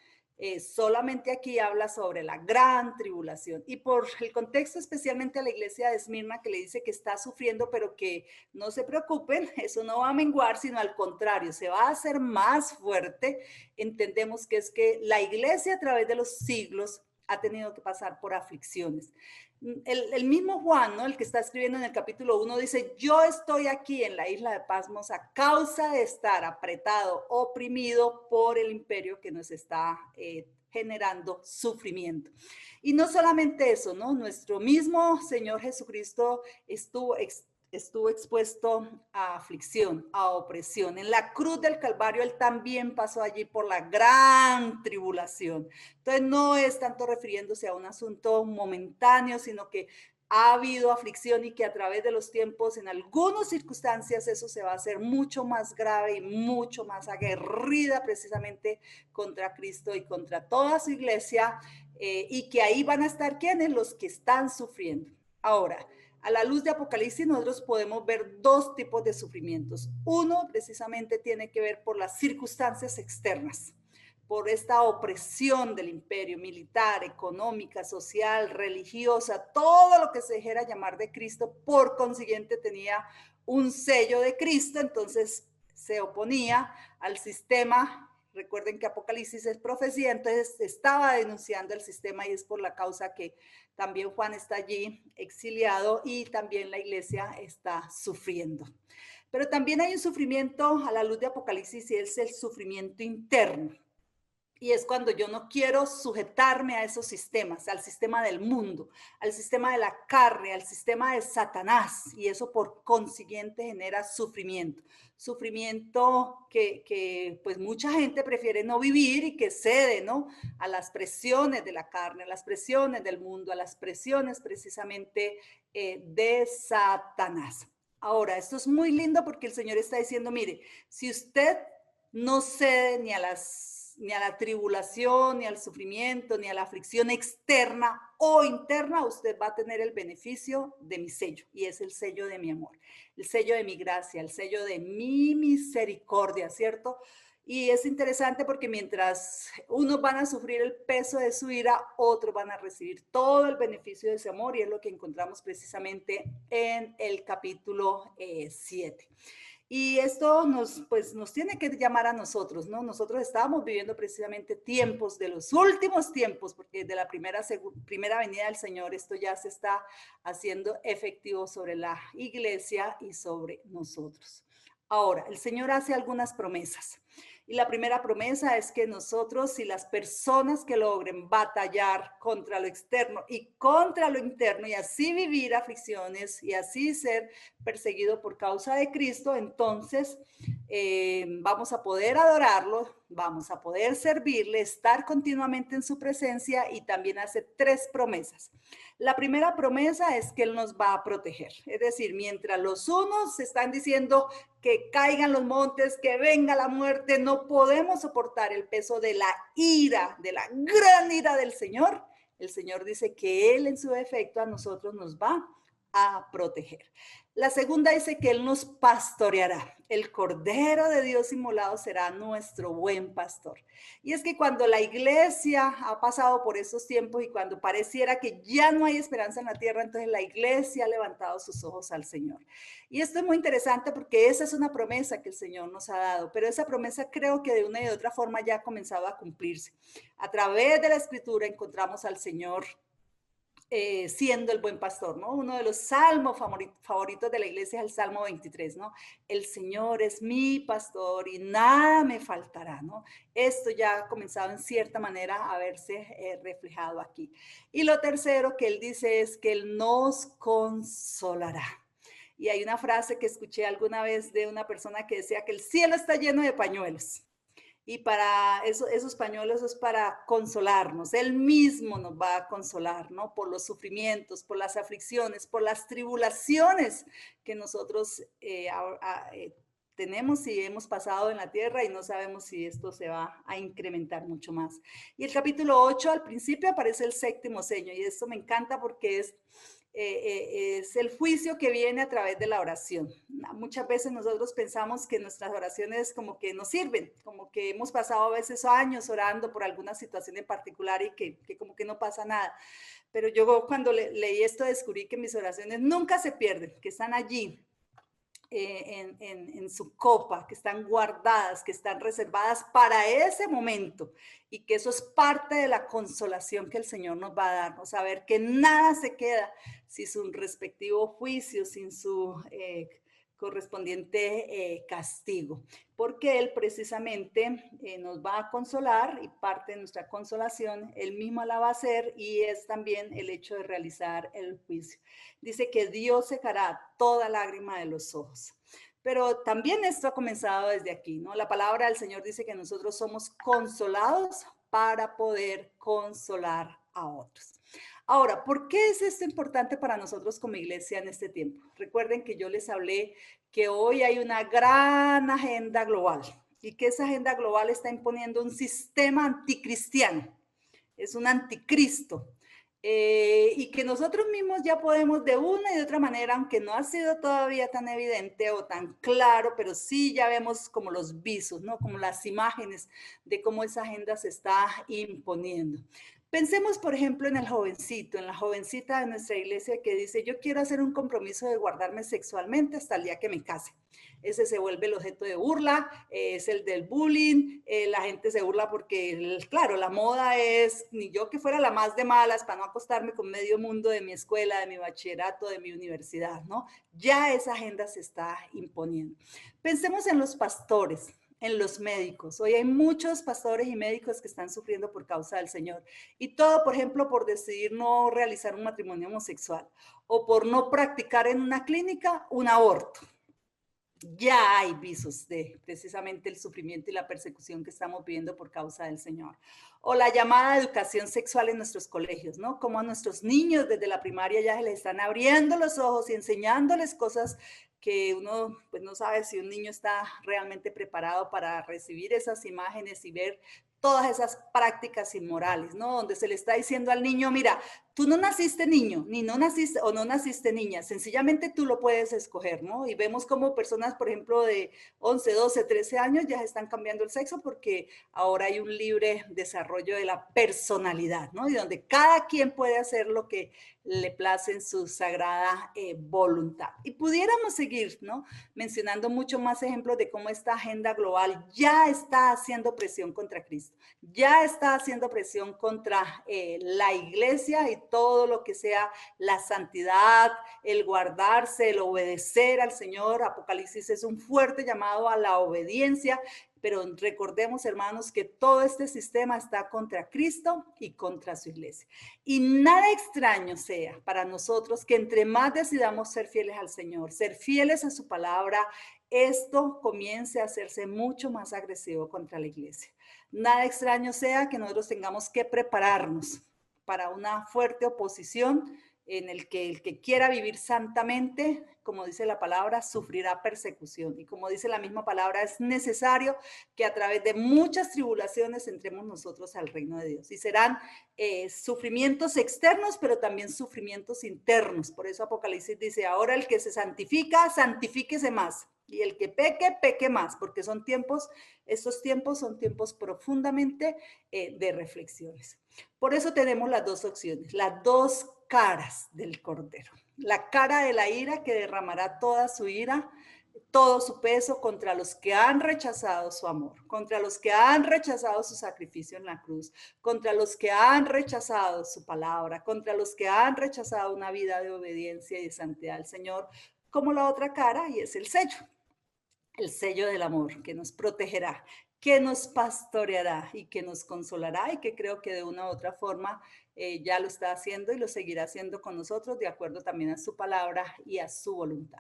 Solamente aquí habla sobre la gran tribulación, y por el contexto especialmente a la iglesia de Esmirna, que le dice que está sufriendo, pero que no se preocupen, eso no va a menguar, sino al contrario, se va a hacer más fuerte. Entendemos que es que la iglesia a través de los siglos ha tenido que pasar por aflicciones. El mismo Juan, ¿no? El que está escribiendo en el capítulo 1, dice: yo estoy aquí en la isla de Patmos a causa de estar apretado, oprimido por el imperio que nos está generando sufrimiento. Y no solamente eso, ¿no? Nuestro mismo Señor Jesucristo estuvo expuesto a aflicción, a opresión. En la cruz del Calvario, Él también pasó allí por la gran tribulación. Entonces, no es tanto refiriéndose a un asunto momentáneo, sino que ha habido aflicción, y que a través de los tiempos, en algunas circunstancias, eso se va a hacer mucho más grave y mucho más aguerrida, precisamente contra Cristo y contra toda su iglesia, y que ahí van a estar ¿quiénes? Los que están sufriendo. Ahora, a la luz de Apocalipsis, nosotros podemos ver 2 tipos de sufrimientos. Uno precisamente tiene que ver por las circunstancias externas, por esta opresión del imperio militar, económica, social, religiosa, todo lo que se dijera llamar de Cristo. Por consiguiente tenía un sello de Cristo, entonces se oponía al sistema. Recuerden que Apocalipsis es profecía, entonces estaba denunciando el sistema, y es por la causa que también Juan está allí exiliado, y también la iglesia está sufriendo. Pero también hay un sufrimiento a la luz de Apocalipsis, y es el sufrimiento interno. Y es cuando yo no quiero sujetarme a esos sistemas, al sistema del mundo, al sistema de la carne, al sistema de Satanás. Y eso por consiguiente genera sufrimiento. Sufrimiento que pues mucha gente prefiere no vivir y que cede, ¿no?, a las presiones de la carne, a las presiones del mundo, a las presiones precisamente de Satanás. Ahora, esto es muy lindo porque el Señor está diciendo, mire, si usted no cede ni a la tribulación, ni al sufrimiento, ni a la aflicción externa o interna, usted va a tener el beneficio de mi sello, y es el sello de mi amor, el sello de mi gracia, el sello de mi misericordia, ¿cierto? Y es interesante porque mientras unos van a sufrir el peso de su ira, otros van a recibir todo el beneficio de ese amor, y es lo que encontramos precisamente en el capítulo 7. Y esto nos tiene que llamar a nosotros, ¿no? Nosotros estábamos viviendo precisamente tiempos de los últimos tiempos, porque de la primera venida del Señor esto ya se está haciendo efectivo sobre la iglesia y sobre nosotros. Ahora, el Señor hace algunas promesas. Y la primera promesa es que nosotros y las personas que logren batallar contra lo externo y contra lo interno y así vivir aflicciones y así ser perseguido por causa de Cristo, entonces vamos a poder adorarlo, vamos a poder servirle, estar continuamente en su presencia, y también hace 3 promesas. La primera promesa es que Él nos va a proteger. Es decir, mientras los unos están diciendo que caigan los montes, que venga la muerte, no podemos soportar el peso de la ira, de la gran ira del Señor. El Señor dice que Él en su efecto a nosotros nos va a proteger. La segunda dice que Él nos pastoreará. El Cordero de Dios inmolado será nuestro buen pastor. Y es que cuando la iglesia ha pasado por esos tiempos y cuando pareciera que ya no hay esperanza en la tierra, entonces la iglesia ha levantado sus ojos al Señor. Y esto es muy interesante porque esa es una promesa que el Señor nos ha dado, pero esa promesa creo que de una y de otra forma ya ha comenzado a cumplirse. A través de la Escritura encontramos al Señor siendo el buen pastor, ¿no? Uno de los salmos favoritos de la iglesia es el Salmo 23, ¿no? El Señor es mi pastor y nada me faltará, ¿no? Esto ya ha comenzado en cierta manera a verse reflejado aquí. Y lo tercero que él dice es que Él nos consolará. Y hay una frase que escuché alguna vez de una persona que decía que el cielo está lleno de pañuelos. Y para esos pañuelos es para consolarnos. Él mismo nos va a consolar, ¿no? Por los sufrimientos, por las aflicciones, por las tribulaciones que nosotros tenemos y hemos pasado en la tierra, y no sabemos si esto se va a incrementar mucho más. Y el capítulo 8, al principio aparece el 7º sello, y esto me encanta porque es el juicio que viene a través de la oración. Muchas veces nosotros pensamos que nuestras oraciones como que nos sirven, como que hemos pasado a veces años orando por alguna situación en particular y que como que no pasa nada. Pero yo cuando leí esto descubrí que mis oraciones nunca se pierden, que están allí. En su copa, que están guardadas, que están reservadas para ese momento, y que eso es parte de la consolación que el Señor nos va a dar, ¿no? Saber que nada se queda sin su respectivo juicio, sin su correspondiente castigo, porque Él precisamente nos va a consolar, y parte de nuestra consolación Él mismo la va a hacer, y es también el hecho de realizar el juicio. Dice que Dios secará toda lágrima de los ojos. Pero también esto ha comenzado desde aquí, ¿no? La palabra del Señor dice que nosotros somos consolados para poder consolar a otros. Ahora, ¿por qué es esto importante para nosotros como iglesia en este tiempo? Recuerden que yo les hablé que hoy hay una gran agenda global, y que esa agenda global está imponiendo un sistema anticristiano. Es un anticristo. Y que nosotros mismos ya podemos de una y de otra manera, aunque no ha sido todavía tan evidente o tan claro, pero sí ya vemos como los visos, ¿no? Como las imágenes de cómo esa agenda se está imponiendo. Pensemos, por ejemplo, en el jovencito, en la jovencita de nuestra iglesia que dice, yo quiero hacer un compromiso de guardarme sexualmente hasta el día que me case. Ese se vuelve el objeto de burla, es el del bullying, la gente se burla porque, claro, la moda es, ni yo que fuera la más de malas para no acostarme con medio mundo de mi escuela, de mi bachillerato, de mi universidad, ¿no? Ya esa agenda se está imponiendo. Pensemos en los pastores. en los médicos. Hoy hay muchos pastores y médicos que están sufriendo por causa del Señor. Y todo, por ejemplo, por decidir no realizar un matrimonio homosexual o por no practicar en una clínica un aborto. Ya hay visos de precisamente el sufrimiento y la persecución que estamos viviendo por causa del Señor. O la llamada educación sexual en nuestros colegios, ¿no? Como a nuestros niños desde la primaria ya se les están abriendo los ojos y enseñándoles cosas que uno pues no sabe si un niño está realmente preparado para recibir esas imágenes y ver todas esas prácticas inmorales, ¿no? Donde se le está diciendo al niño, mira, tú no naciste niño, ni no naciste o no naciste niña, sencillamente tú lo puedes escoger, ¿no? Y vemos como personas, por ejemplo, de 11, 12, 13 años ya están cambiando el sexo porque ahora hay un libre desarrollo de la personalidad, ¿no? Y donde cada quien puede hacer lo que le place en su sagrada voluntad. Y pudiéramos seguir, ¿no? Mencionando mucho más ejemplos de cómo esta agenda global ya está haciendo presión contra Cristo, ya está haciendo presión contra la iglesia y todo lo que sea la santidad, el guardarse, el obedecer al Señor. Apocalipsis es un fuerte llamado a la obediencia, pero recordemos, hermanos, que todo este sistema está contra Cristo y contra su iglesia. Y nada extraño sea para nosotros que entre más decidamos ser fieles al Señor, ser fieles a su palabra, esto comience a hacerse mucho más agresivo contra la iglesia. Nada extraño sea que nosotros tengamos que prepararnos para una fuerte oposición en el que quiera vivir santamente, como dice la palabra, sufrirá persecución. Y como dice la misma palabra, es necesario que a través de muchas tribulaciones entremos nosotros al reino de Dios. Y serán sufrimientos externos, pero también sufrimientos internos. Por eso Apocalipsis dice, ahora el que se santifica, santifíquese más. Y el que peque, peque más, porque son tiempos, estos tiempos son tiempos profundamente de reflexiones. Por eso tenemos las dos opciones, las dos caras del Cordero. La cara de la ira que derramará toda su ira, todo su peso contra los que han rechazado su amor, contra los que han rechazado su sacrificio en la cruz, contra los que han rechazado su palabra, contra los que han rechazado una vida de obediencia y de santidad al Señor, como la otra cara, y es el sello del amor que nos protegerá, que nos pastoreará y que nos consolará y que creo que de una u otra forma ya lo está haciendo y lo seguirá haciendo con nosotros de acuerdo también a su palabra y a su voluntad.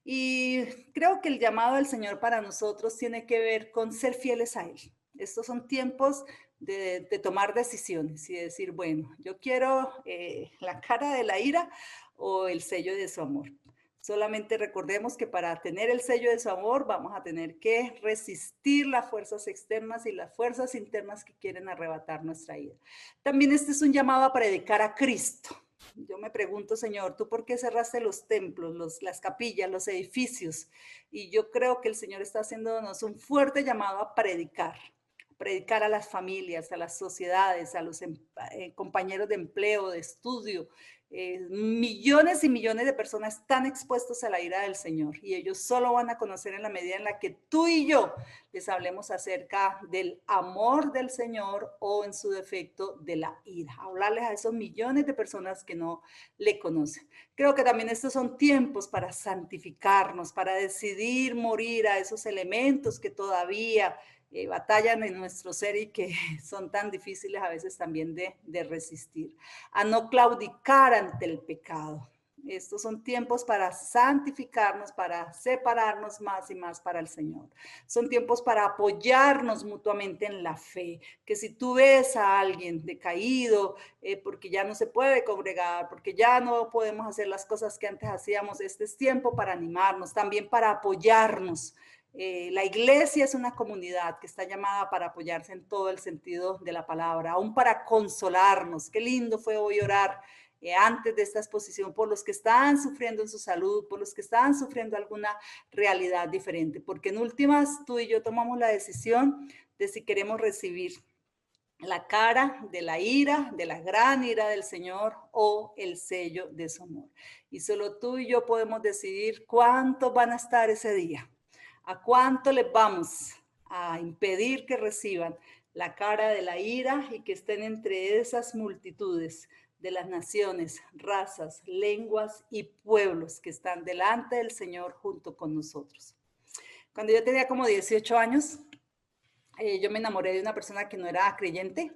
Y creo que el llamado del Señor para nosotros tiene que ver con ser fieles a Él. Estos son tiempos de tomar decisiones y decir, bueno, yo quiero la cara de la ira o el sello de su amor. Solamente recordemos que para tener el sello de su amor vamos a tener que resistir las fuerzas externas y las fuerzas internas que quieren arrebatar nuestra vida. También este es un llamado a predicar a Cristo. Yo me pregunto, Señor, ¿tú por qué cerraste los templos, las capillas, los edificios? Y yo creo que el Señor está haciéndonos un fuerte llamado a predicar a las familias, a las sociedades, a los compañeros de empleo, de estudio. Millones y millones de personas están expuestos a la ira del Señor y ellos solo van a conocer en la medida en la que tú y yo les hablemos acerca del amor del Señor o en su defecto de la ira. Hablarles a esos millones de personas que no le conocen. Creo que también estos son tiempos para santificarnos, para decidir morir a esos elementos que todavía batallan en nuestro ser y que son tan difíciles a veces también de resistir, a no claudicar ante el pecado. Estos son tiempos para santificarnos, para separarnos más y más para el Señor. Son tiempos para apoyarnos mutuamente en la fe, que si tú ves a alguien decaído, porque ya no se puede congregar, porque ya no podemos hacer las cosas que antes hacíamos, este es tiempo para animarnos, también para apoyarnos. La iglesia es una comunidad que está llamada para apoyarse en todo el sentido de la palabra, aún para consolarnos. Qué lindo fue hoy orar antes de esta exposición por los que están sufriendo en su salud, por los que están sufriendo alguna realidad diferente, porque en últimas tú y yo tomamos la decisión de si queremos recibir la cara de la ira, de la gran ira del Señor o el sello de su amor. Y solo tú y yo podemos decidir cuántos van a estar ese día. ¿A cuánto les vamos a impedir que reciban la cara de la ira y que estén entre esas multitudes de las naciones, razas, lenguas y pueblos que están delante del Señor junto con nosotros? Cuando yo tenía como 18 años, yo me enamoré de una persona que no era creyente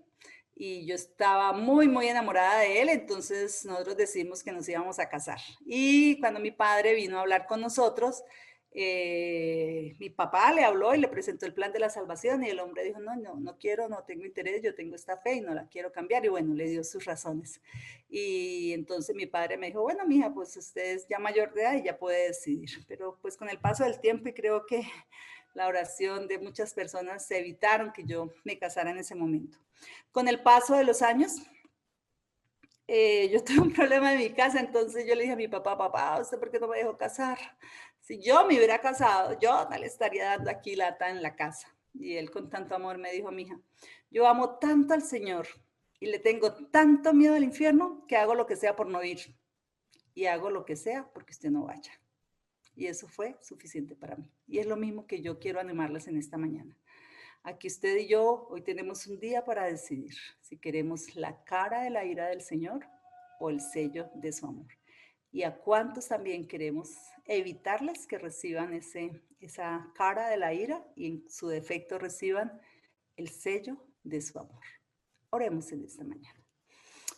y yo estaba muy, muy enamorada de él, entonces nosotros decidimos que nos íbamos a casar. Y cuando mi padre vino a hablar con nosotros, mi papá le habló y le presentó el plan de la salvación y el hombre dijo, no quiero, no tengo interés, yo tengo esta fe y no la quiero cambiar. Y bueno, le dio sus razones. Y entonces mi padre me dijo, bueno, mija, pues usted es ya mayor de edad y ya puede decidir. Pero pues con el paso del tiempo y creo que la oración de muchas personas se evitaron que yo me casara en ese momento. Con el paso de los años, yo tuve un problema en mi casa, entonces yo le dije a mi papá, papá, ¿usted por qué no me dejó casar? Si yo me hubiera casado, yo no le estaría dando aquí lata en la casa. Y él con tanto amor me dijo, mija, yo amo tanto al Señor y le tengo tanto miedo al infierno que hago lo que sea por no ir. Y hago lo que sea porque usted no vaya. Y eso fue suficiente para mí. Y es lo mismo que yo quiero animarlas en esta mañana. Aquí usted y yo hoy tenemos un día para decidir si queremos la cara de la ira del Señor o el sello de su amor. Y a cuántos también queremos evitarles que reciban esa cara de la ira y en su defecto reciban el sello de su amor. Oremos en esta mañana.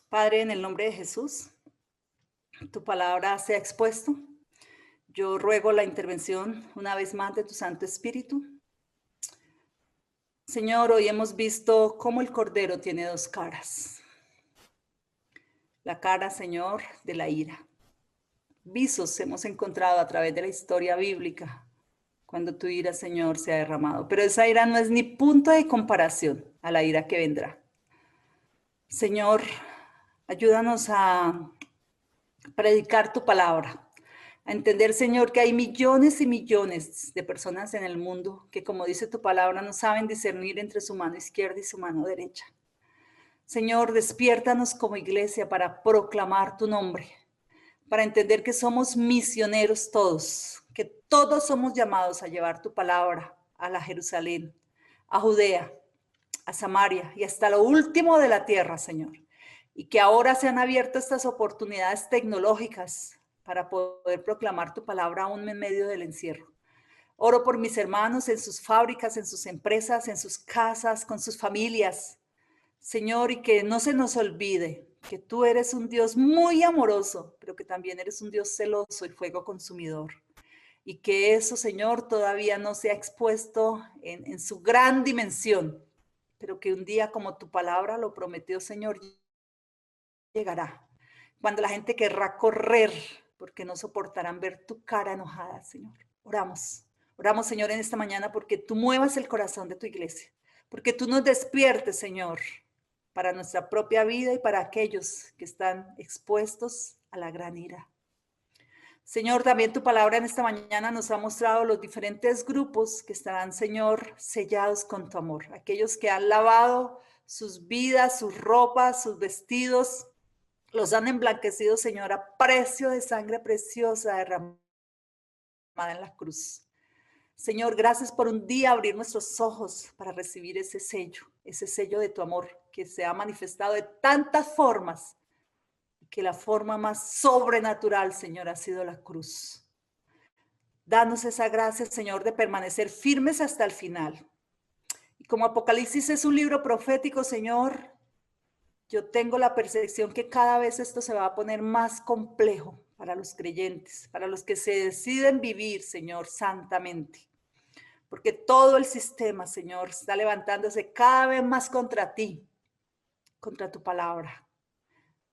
Padre, en el nombre de Jesús, tu palabra sea expuesto. Yo ruego la intervención una vez más de tu Santo Espíritu. Señor, hoy hemos visto cómo el Cordero tiene dos caras. La cara, Señor, de la ira. Visos hemos encontrado a través de la historia bíblica cuando tu ira, Señor, se ha derramado. Pero esa ira no es ni punto de comparación a la ira que vendrá. Señor, ayúdanos a predicar tu palabra. A entender, Señor, que hay millones y millones de personas en el mundo que, como dice tu palabra, no saben discernir entre su mano izquierda y su mano derecha. Señor, despiértanos como iglesia para proclamar tu nombre, para entender que somos misioneros todos, que todos somos llamados a llevar tu palabra a la Jerusalén, a Judea, a Samaria y hasta lo último de la tierra, Señor. Y que ahora se han abierto estas oportunidades tecnológicas para poder proclamar tu palabra aún en medio del encierro. Oro por mis hermanos en sus fábricas, en sus empresas, en sus casas, con sus familias. Señor, y que no se nos olvide que tú eres un Dios muy amoroso, pero que también eres un Dios celoso y fuego consumidor. Y que eso, Señor, todavía no se ha expuesto en su gran dimensión, pero que un día, como tu palabra lo prometió, Señor, llegará. Cuando la gente querrá correr, porque no soportarán ver tu cara enojada, Señor. Oramos, Señor, en esta mañana porque tú muevas el corazón de tu iglesia, porque tú nos despiertes, Señor, para nuestra propia vida y para aquellos que están expuestos a la gran ira. Señor, también tu palabra en esta mañana nos ha mostrado los diferentes grupos que estarán, Señor, sellados con tu amor. Aquellos que han lavado sus vidas, sus ropas, sus vestidos, los han emblanquecido, Señor, a precio de sangre preciosa derramada en la cruz. Señor, gracias por un día abrir nuestros ojos para recibir ese sello de tu amor que se ha manifestado de tantas formas, que la forma más sobrenatural, Señor, ha sido la cruz. Danos esa gracia, Señor, de permanecer firmes hasta el final. Y como Apocalipsis es un libro profético, Señor, yo tengo la percepción que cada vez esto se va a poner más complejo para los creyentes, para los que se deciden vivir, Señor, santamente. Porque todo el sistema, Señor, está levantándose cada vez más contra ti, contra tu palabra.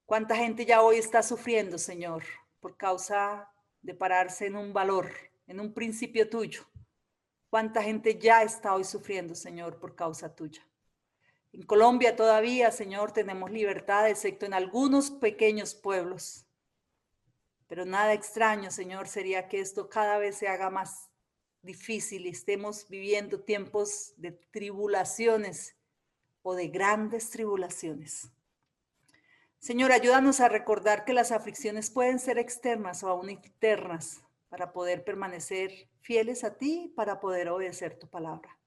¿Cuánta gente ya hoy está sufriendo, Señor, por causa de pararse en un valor, en un principio tuyo? ¿Cuánta gente ya está hoy sufriendo, Señor, por causa tuya? En Colombia todavía, Señor, tenemos libertad, excepto en algunos pequeños pueblos. Pero nada extraño, Señor, sería que esto cada vez se haga más difícil y estemos viviendo tiempos de tribulaciones o de grandes tribulaciones. Señor, ayúdanos a recordar que las aflicciones pueden ser externas o aún internas para poder permanecer fieles a ti, para poder obedecer tu palabra.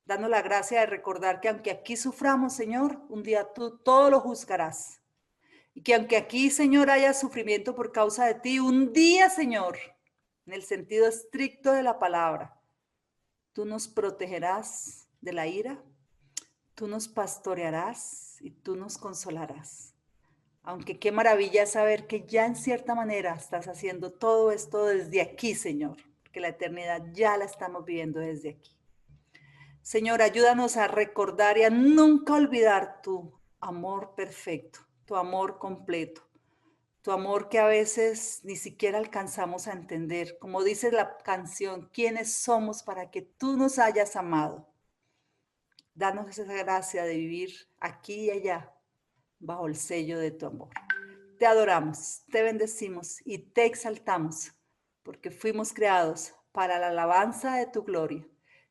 Danos la gracia de recordar que aunque aquí suframos, Señor, un día tú todo lo juzgarás. Y que aunque aquí, Señor, haya sufrimiento por causa de ti, un día, Señor, en el sentido estricto de la palabra, tú nos protegerás, de la ira, tú nos pastorearás y tú nos consolarás. Aunque qué maravilla saber que ya en cierta manera estás haciendo todo esto desde aquí, Señor, porque la eternidad ya la estamos viviendo desde aquí. Señor, ayúdanos a recordar y a nunca olvidar tu amor perfecto, tu amor completo, tu amor que a veces ni siquiera alcanzamos a entender. Como dice la canción, ¿quiénes somos para que tú nos hayas amado? Danos esa gracia de vivir aquí y allá bajo el sello de tu amor. Te adoramos, te bendecimos y te exaltamos porque fuimos creados para la alabanza de tu gloria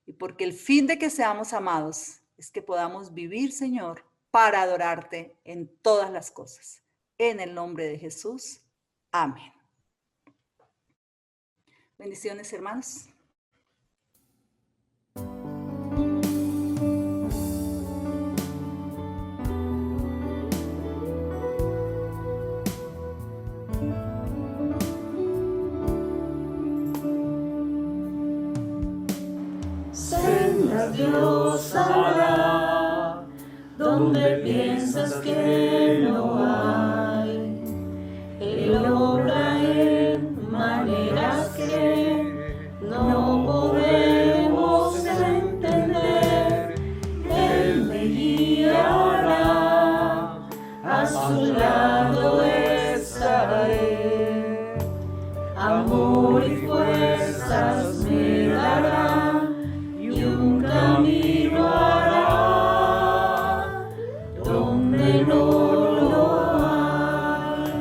y porque el fin de que seamos amados es que podamos vivir, Señor, para adorarte en todas las cosas. En el nombre de Jesús. Amén. Bendiciones, hermanos. Sendas Dios hará, donde piensas que no hay. Él obra en maneras que no podemos entender. Él me guiará, a su lado estaré. Amor y fuerzas me dará y un camino hará donde no lo hay.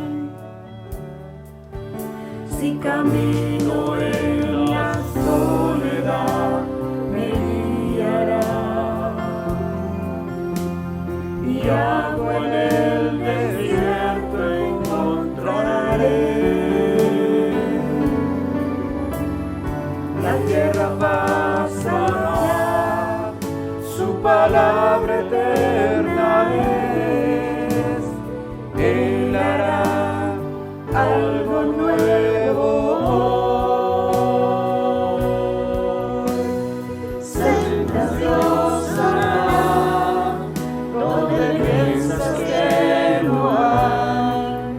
Si camino en la soledad, me guiará y agua en el desierto encontraré. La tierra pasará, su palabra eterna es. Él hará algo nuevo hoy. Sendas Dios hará, donde piensas que no hay.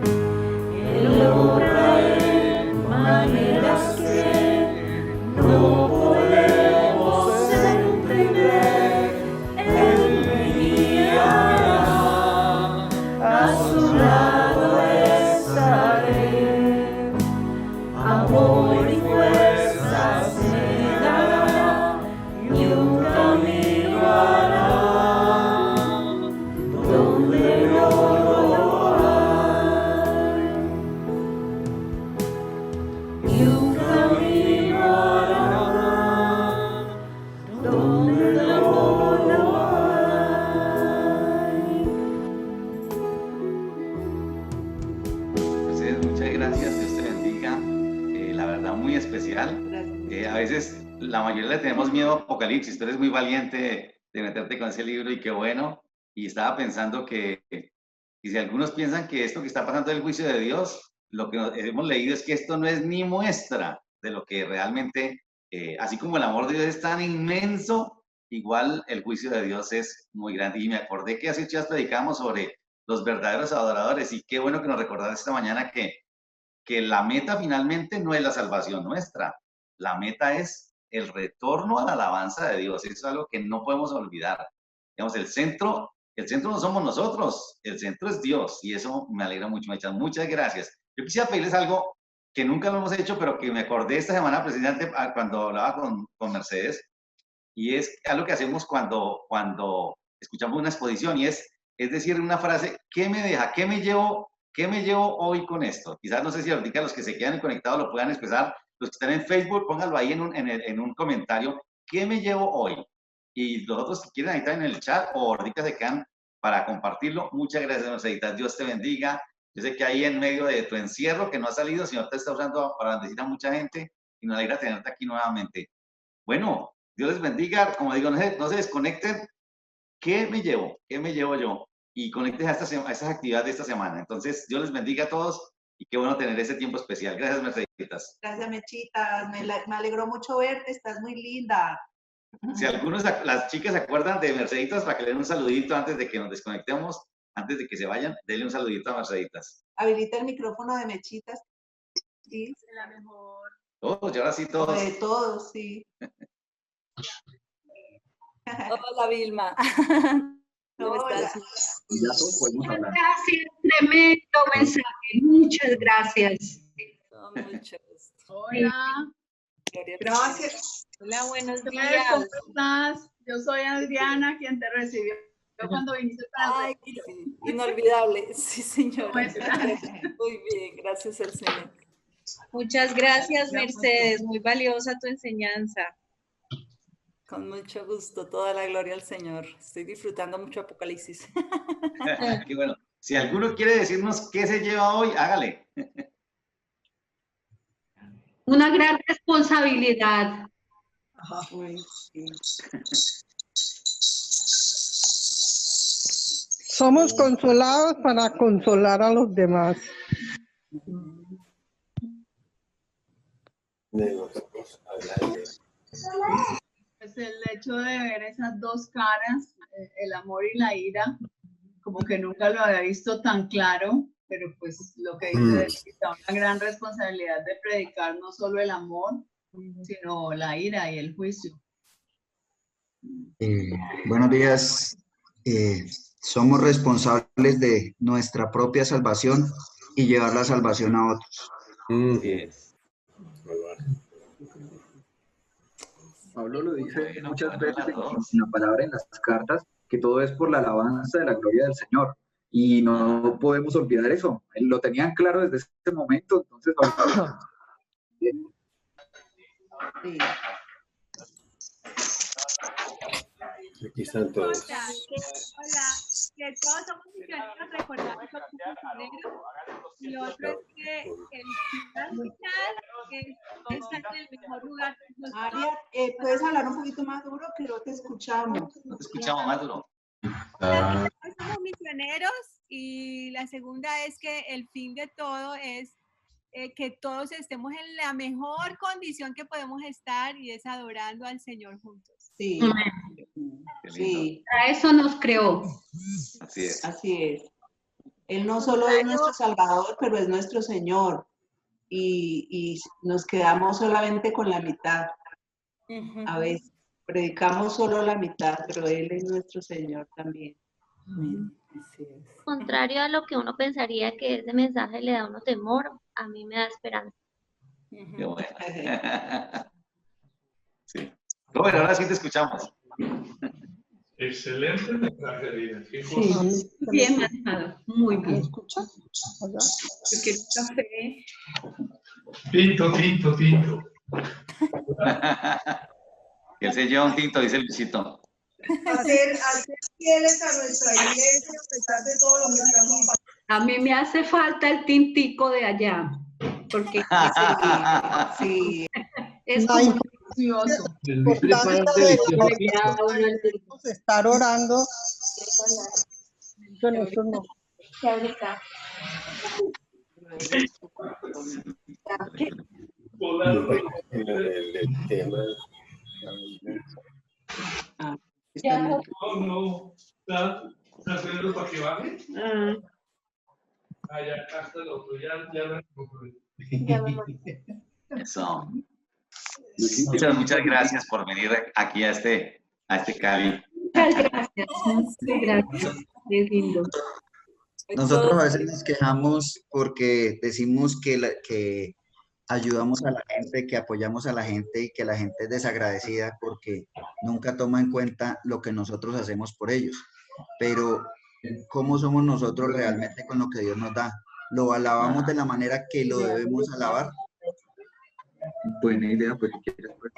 Él obra en maneras que no podemos entender. Él me guiará, a su lado estaré. Amor y fuerzas me dará y un camino hará donde no lo hay. Y un camino hará donde no lo hay. Mercedes, muchas gracias, Dios te bendiga. La verdad, muy especial. A veces la mayoría le tenemos miedo a Apocalipsis, tú eres muy valiente de meterte con ese libro y qué bueno. Y estaba pensando que, y si algunos piensan que esto que está pasando es el juicio de Dios, lo que hemos leído es que esto no es ni muestra de lo que realmente, así como el amor de Dios es tan inmenso, igual el juicio de Dios es muy grande. Y me acordé que hace 8 días predicamos sobre los verdaderos adoradores y qué bueno que nos recordaste esta mañana que la meta finalmente no es la salvación nuestra, la meta es el retorno a la alabanza de Dios. Eso es algo que no podemos olvidar. Digamos, el centro no somos nosotros, el centro es Dios y eso me alegra mucho. Muchas gracias. Yo quisiera pedirles algo que nunca lo hemos hecho, pero que me acordé esta semana precisamente cuando hablaba con Mercedes, y es algo que hacemos cuando escuchamos una exposición, y es decir, una frase, ¿qué me deja? ¿Qué me llevo hoy con esto? Quizás, no sé si ahorita los que se quedan conectados lo puedan expresar, los que están en Facebook, pónganlo ahí en un comentario, ¿qué me llevo hoy? Y los otros que quieren ahí en el chat o ahorita se quedan para compartirlo. Muchas gracias, Merceditas. Dios te bendiga. Yo sé que ahí en medio de tu encierro, que no has salido, Señor te está usando para bendecir a mucha gente y nos alegra tenerte aquí nuevamente. Bueno, Dios les bendiga. Como digo, no se desconecten. ¿Qué me llevo? ¿Qué me llevo yo? Y conecten a estas actividades de esta semana. Entonces, Dios les bendiga a todos y qué bueno tener ese tiempo especial. Gracias, Merceditas. Gracias, Mechitas. Me alegró mucho verte. Estás muy linda. Si algunos, las chicas se acuerdan de Merceditas, para que le den un saludito antes de que nos desconectemos, antes de que se vayan, denle un saludito a Merceditas. Habilita el micrófono de Mechitas. Sí, La mejor. Todos, y ahora sí todos. de todos, sí. Hola, Vilma. ¿Cómo estás? Ya todos podemos hablar. Gracias, tremendo mensaje. Muchas gracias. Mucho gusto. Hola. Gracias. Hola, buenos ¿Cómo días. estás? Yo soy Adriana, quien te recibió cuando viniste para Ay, sí, inolvidable. Sí, señora. ¿Cómo estás? Muy bien, gracias al Señor. Muchas gracias, Mercedes. Muy valiosa tu enseñanza. Con mucho gusto, toda la gloria al Señor. Estoy disfrutando mucho Apocalipsis. Qué bueno. Si alguno quiere decirnos qué se lleva hoy, hágale. Una gran responsabilidad. Uy, sí. Somos consolados para consolar a los demás. Pues el hecho de ver esas dos caras, el amor y la ira, como que nunca lo había visto tan claro, pero pues lo que dice es que está una gran responsabilidad de predicar no solo el amor, sino la ira y el juicio. Buenos días. Somos responsables de nuestra propia salvación y llevar la salvación a otros. Yes. Pablo lo dice Bueno, muchas bueno, veces las en dos. la palabra, en las cartas, que todo es por la alabanza de la gloria del Señor. Y no podemos olvidar eso. Lo tenían claro desde ese momento, entonces... Sí. Aquí están todos. Hola, que todos somos misioneros, recordar que somos misioneros. Y lo otro es que el final es estar en el mejor lugar. Aria, ¿puedes hablar un poquito más duro? Que no te escuchamos. No te escuchamos más duro. Todos somos misioneros y la segunda es que el fin de todo es que todos estemos en la mejor condición que podemos estar y es adorando al Señor juntos. Sí. Qué lindo. Sí, Para eso nos creó. Así es. así es. Él no solo es nuestro Salvador, pero es nuestro Señor. Y nos quedamos solamente con la mitad. A veces predicamos solo la mitad, pero Él es nuestro Señor también. Así es. Contrario a lo que uno pensaría que ese mensaje le da a uno temor, a mí me da esperanza. Qué bueno. Sí. Bueno, ahora sí te escuchamos. Excelente mensaje, Lina. Qué cosa. Sí, bien manejado. Muy ¿Me bien. escucha? Allá. Yo quiero café. Tinto, tinto, tinto. Que él se lleva un tinto, dice Luisito. Al ser fieles a nuestra iglesia, a pesar de todo lo que estamos pasando. A mí me hace falta el tintico de allá. Porque Sí, es Ay, como Curioso. Debemos estar orando. Con eso no. El tema. No. ¿Estás haciendo para que baje? Ya hasta el otro. Ya Eso. Muchas gracias por venir aquí a este Cali. Muchas gracias. Muchas gracias. Es lindo. Nosotros a veces nos quejamos porque decimos que ayudamos a la gente, que apoyamos a la gente y que la gente es desagradecida porque nunca toma en cuenta lo que nosotros hacemos por ellos. Pero, ¿cómo somos nosotros realmente con lo que Dios nos da? ¿Lo alabamos de la manera que lo debemos alabar? Buena idea, pues si quieres. Pues.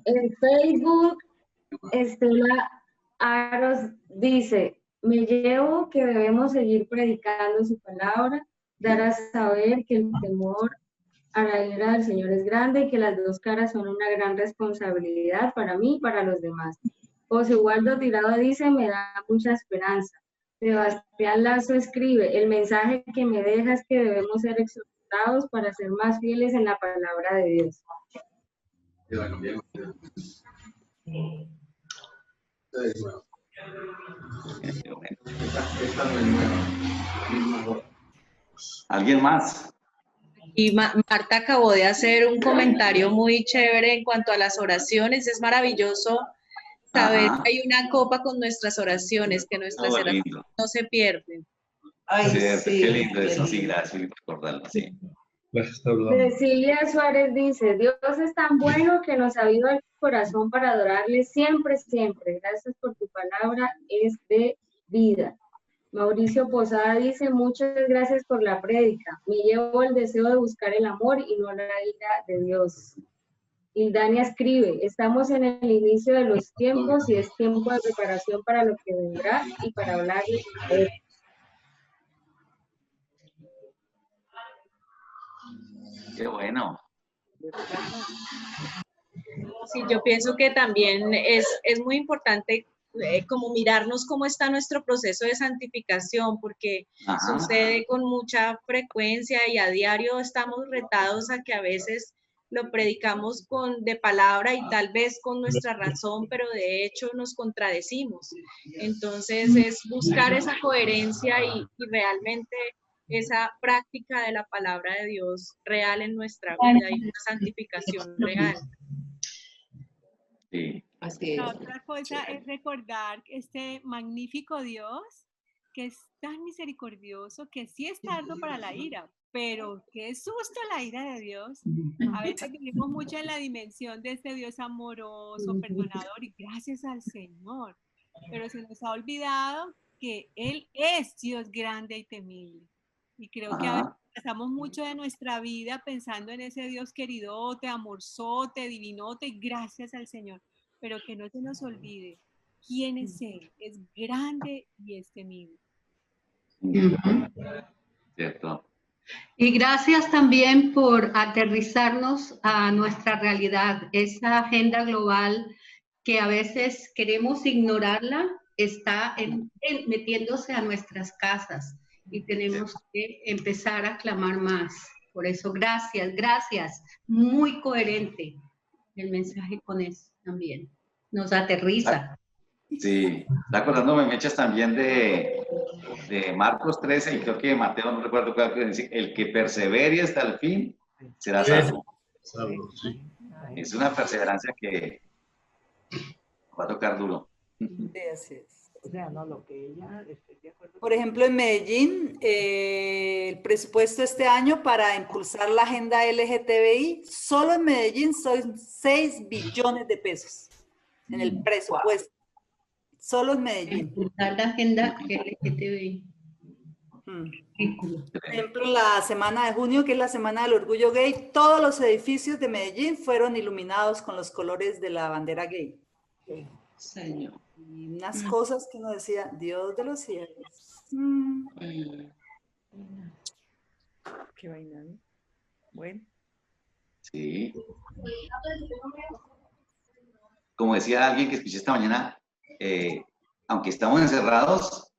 En Facebook, Estela Aros dice, me llevo que debemos seguir predicando su palabra, dar a saber que el temor a la ira del Señor es grande y que las dos caras son una gran responsabilidad para mí y para los demás. José Waldo Tirado dice, me da mucha esperanza. Sebastián Lazo escribe, el mensaje que me deja es que debemos ser exhortados para ser más fieles en la palabra de Dios. ¿Alguien más? Y Marta acabó de hacer un comentario muy chévere en cuanto a las oraciones. Es maravilloso saber que hay una copa con nuestras oraciones, que nuestras oraciones no se pierden. Ay, sí, qué lindo eso, sí, gracias por recordarlo, sí. Cecilia Suárez dice, Dios es tan bueno que nos aviva el corazón para adorarle siempre, siempre. Gracias por tu palabra, es de vida. Mauricio Posada dice, muchas gracias por la prédica. Me llevo el deseo de buscar el amor y no la ira de Dios. Hildania escribe, estamos en el inicio de los tiempos y es tiempo de preparación para lo que vendrá y para hablarle a él. Qué bueno. Sí, yo pienso que también es muy importante como mirarnos cómo está nuestro proceso de santificación, porque sucede con mucha frecuencia y a diario estamos retados a que a veces lo predicamos de palabra y tal vez con nuestra razón, pero de hecho nos contradecimos. Entonces es buscar esa coherencia y realmente esa práctica de la palabra de Dios real en nuestra vida y una santificación real. Sí. Así es. La otra cosa es recordar este magnífico Dios que es tan misericordioso, que sí es tardo para la ira, pero qué susto la ira de Dios. A veces vivimos mucho en la dimensión de este Dios amoroso, perdonador, y gracias al Señor. Pero se nos ha olvidado que Él es Dios grande y temible. Y creo que a veces pasamos mucho de nuestra vida pensando en ese Dios queridote, amorzote, divinote, gracias al Señor. Pero que no se nos olvide quién es Él. Es grande y es temible. Cierto. Y gracias también por aterrizarnos a nuestra realidad. Esa agenda global que a veces queremos ignorarla, está metiéndose a nuestras casas y tenemos que empezar a clamar más. Por eso, gracias, gracias. Muy coherente el mensaje con eso también. Nos aterriza. Sí, está acordándome, me echas también de Marcos 13 y creo que Mateo, no recuerdo cuál, que dice, el que persevere hasta el fin será salvo. Sí. Es una perseverancia que va a tocar duro. Sí, así es. O sea, no, lo que ella, estoy de acuerdo. Por ejemplo, en Medellín, el presupuesto este año para impulsar la agenda LGTBI, solo en Medellín son 6 billones de pesos en el presupuesto. Solo en Medellín. Impulsar la agenda LGTBI. Por ejemplo, la semana de junio, que es la semana del orgullo gay, todos los edificios de Medellín fueron iluminados con los colores de la bandera gay. Señor. Y unas cosas que uno decía, Dios de los cielos. Qué vaina, ¿no? Bueno. Sí. Como decía alguien que escuché esta mañana, aunque estamos encerrados,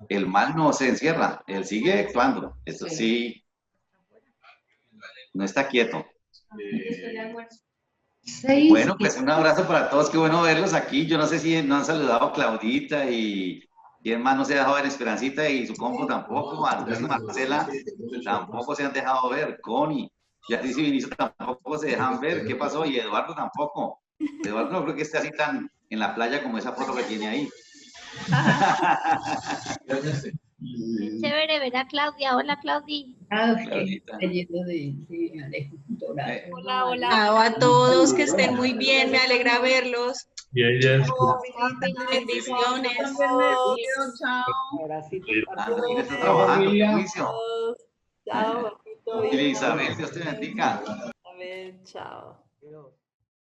el mal no se encierra, él sigue actuando. Eso sí, no está quieto. Bueno, pues un abrazo para todos, qué bueno verlos aquí. Yo no sé si no han saludado a Claudita y quién más no se ha dejado ver, Esperancita y su compo tampoco, Andrés y Marcela tampoco se han dejado ver, Connie, Beatriz y Vinicio tampoco se dejan ver, ¿qué pasó? Y Eduardo tampoco. Eduardo no creo que esté así tan en la playa como esa foto que tiene ahí. Es chévere ver a Claudia. Hola, Claudia. Hola, hola. Chao a todos, que estén muy bien, me alegra verlos. Y ella es... Bendiciones. Chao. Ahora sí. Está trabajando, qué juicio. Chao, Elizabeth, Dios te bendiga. Amén, chao.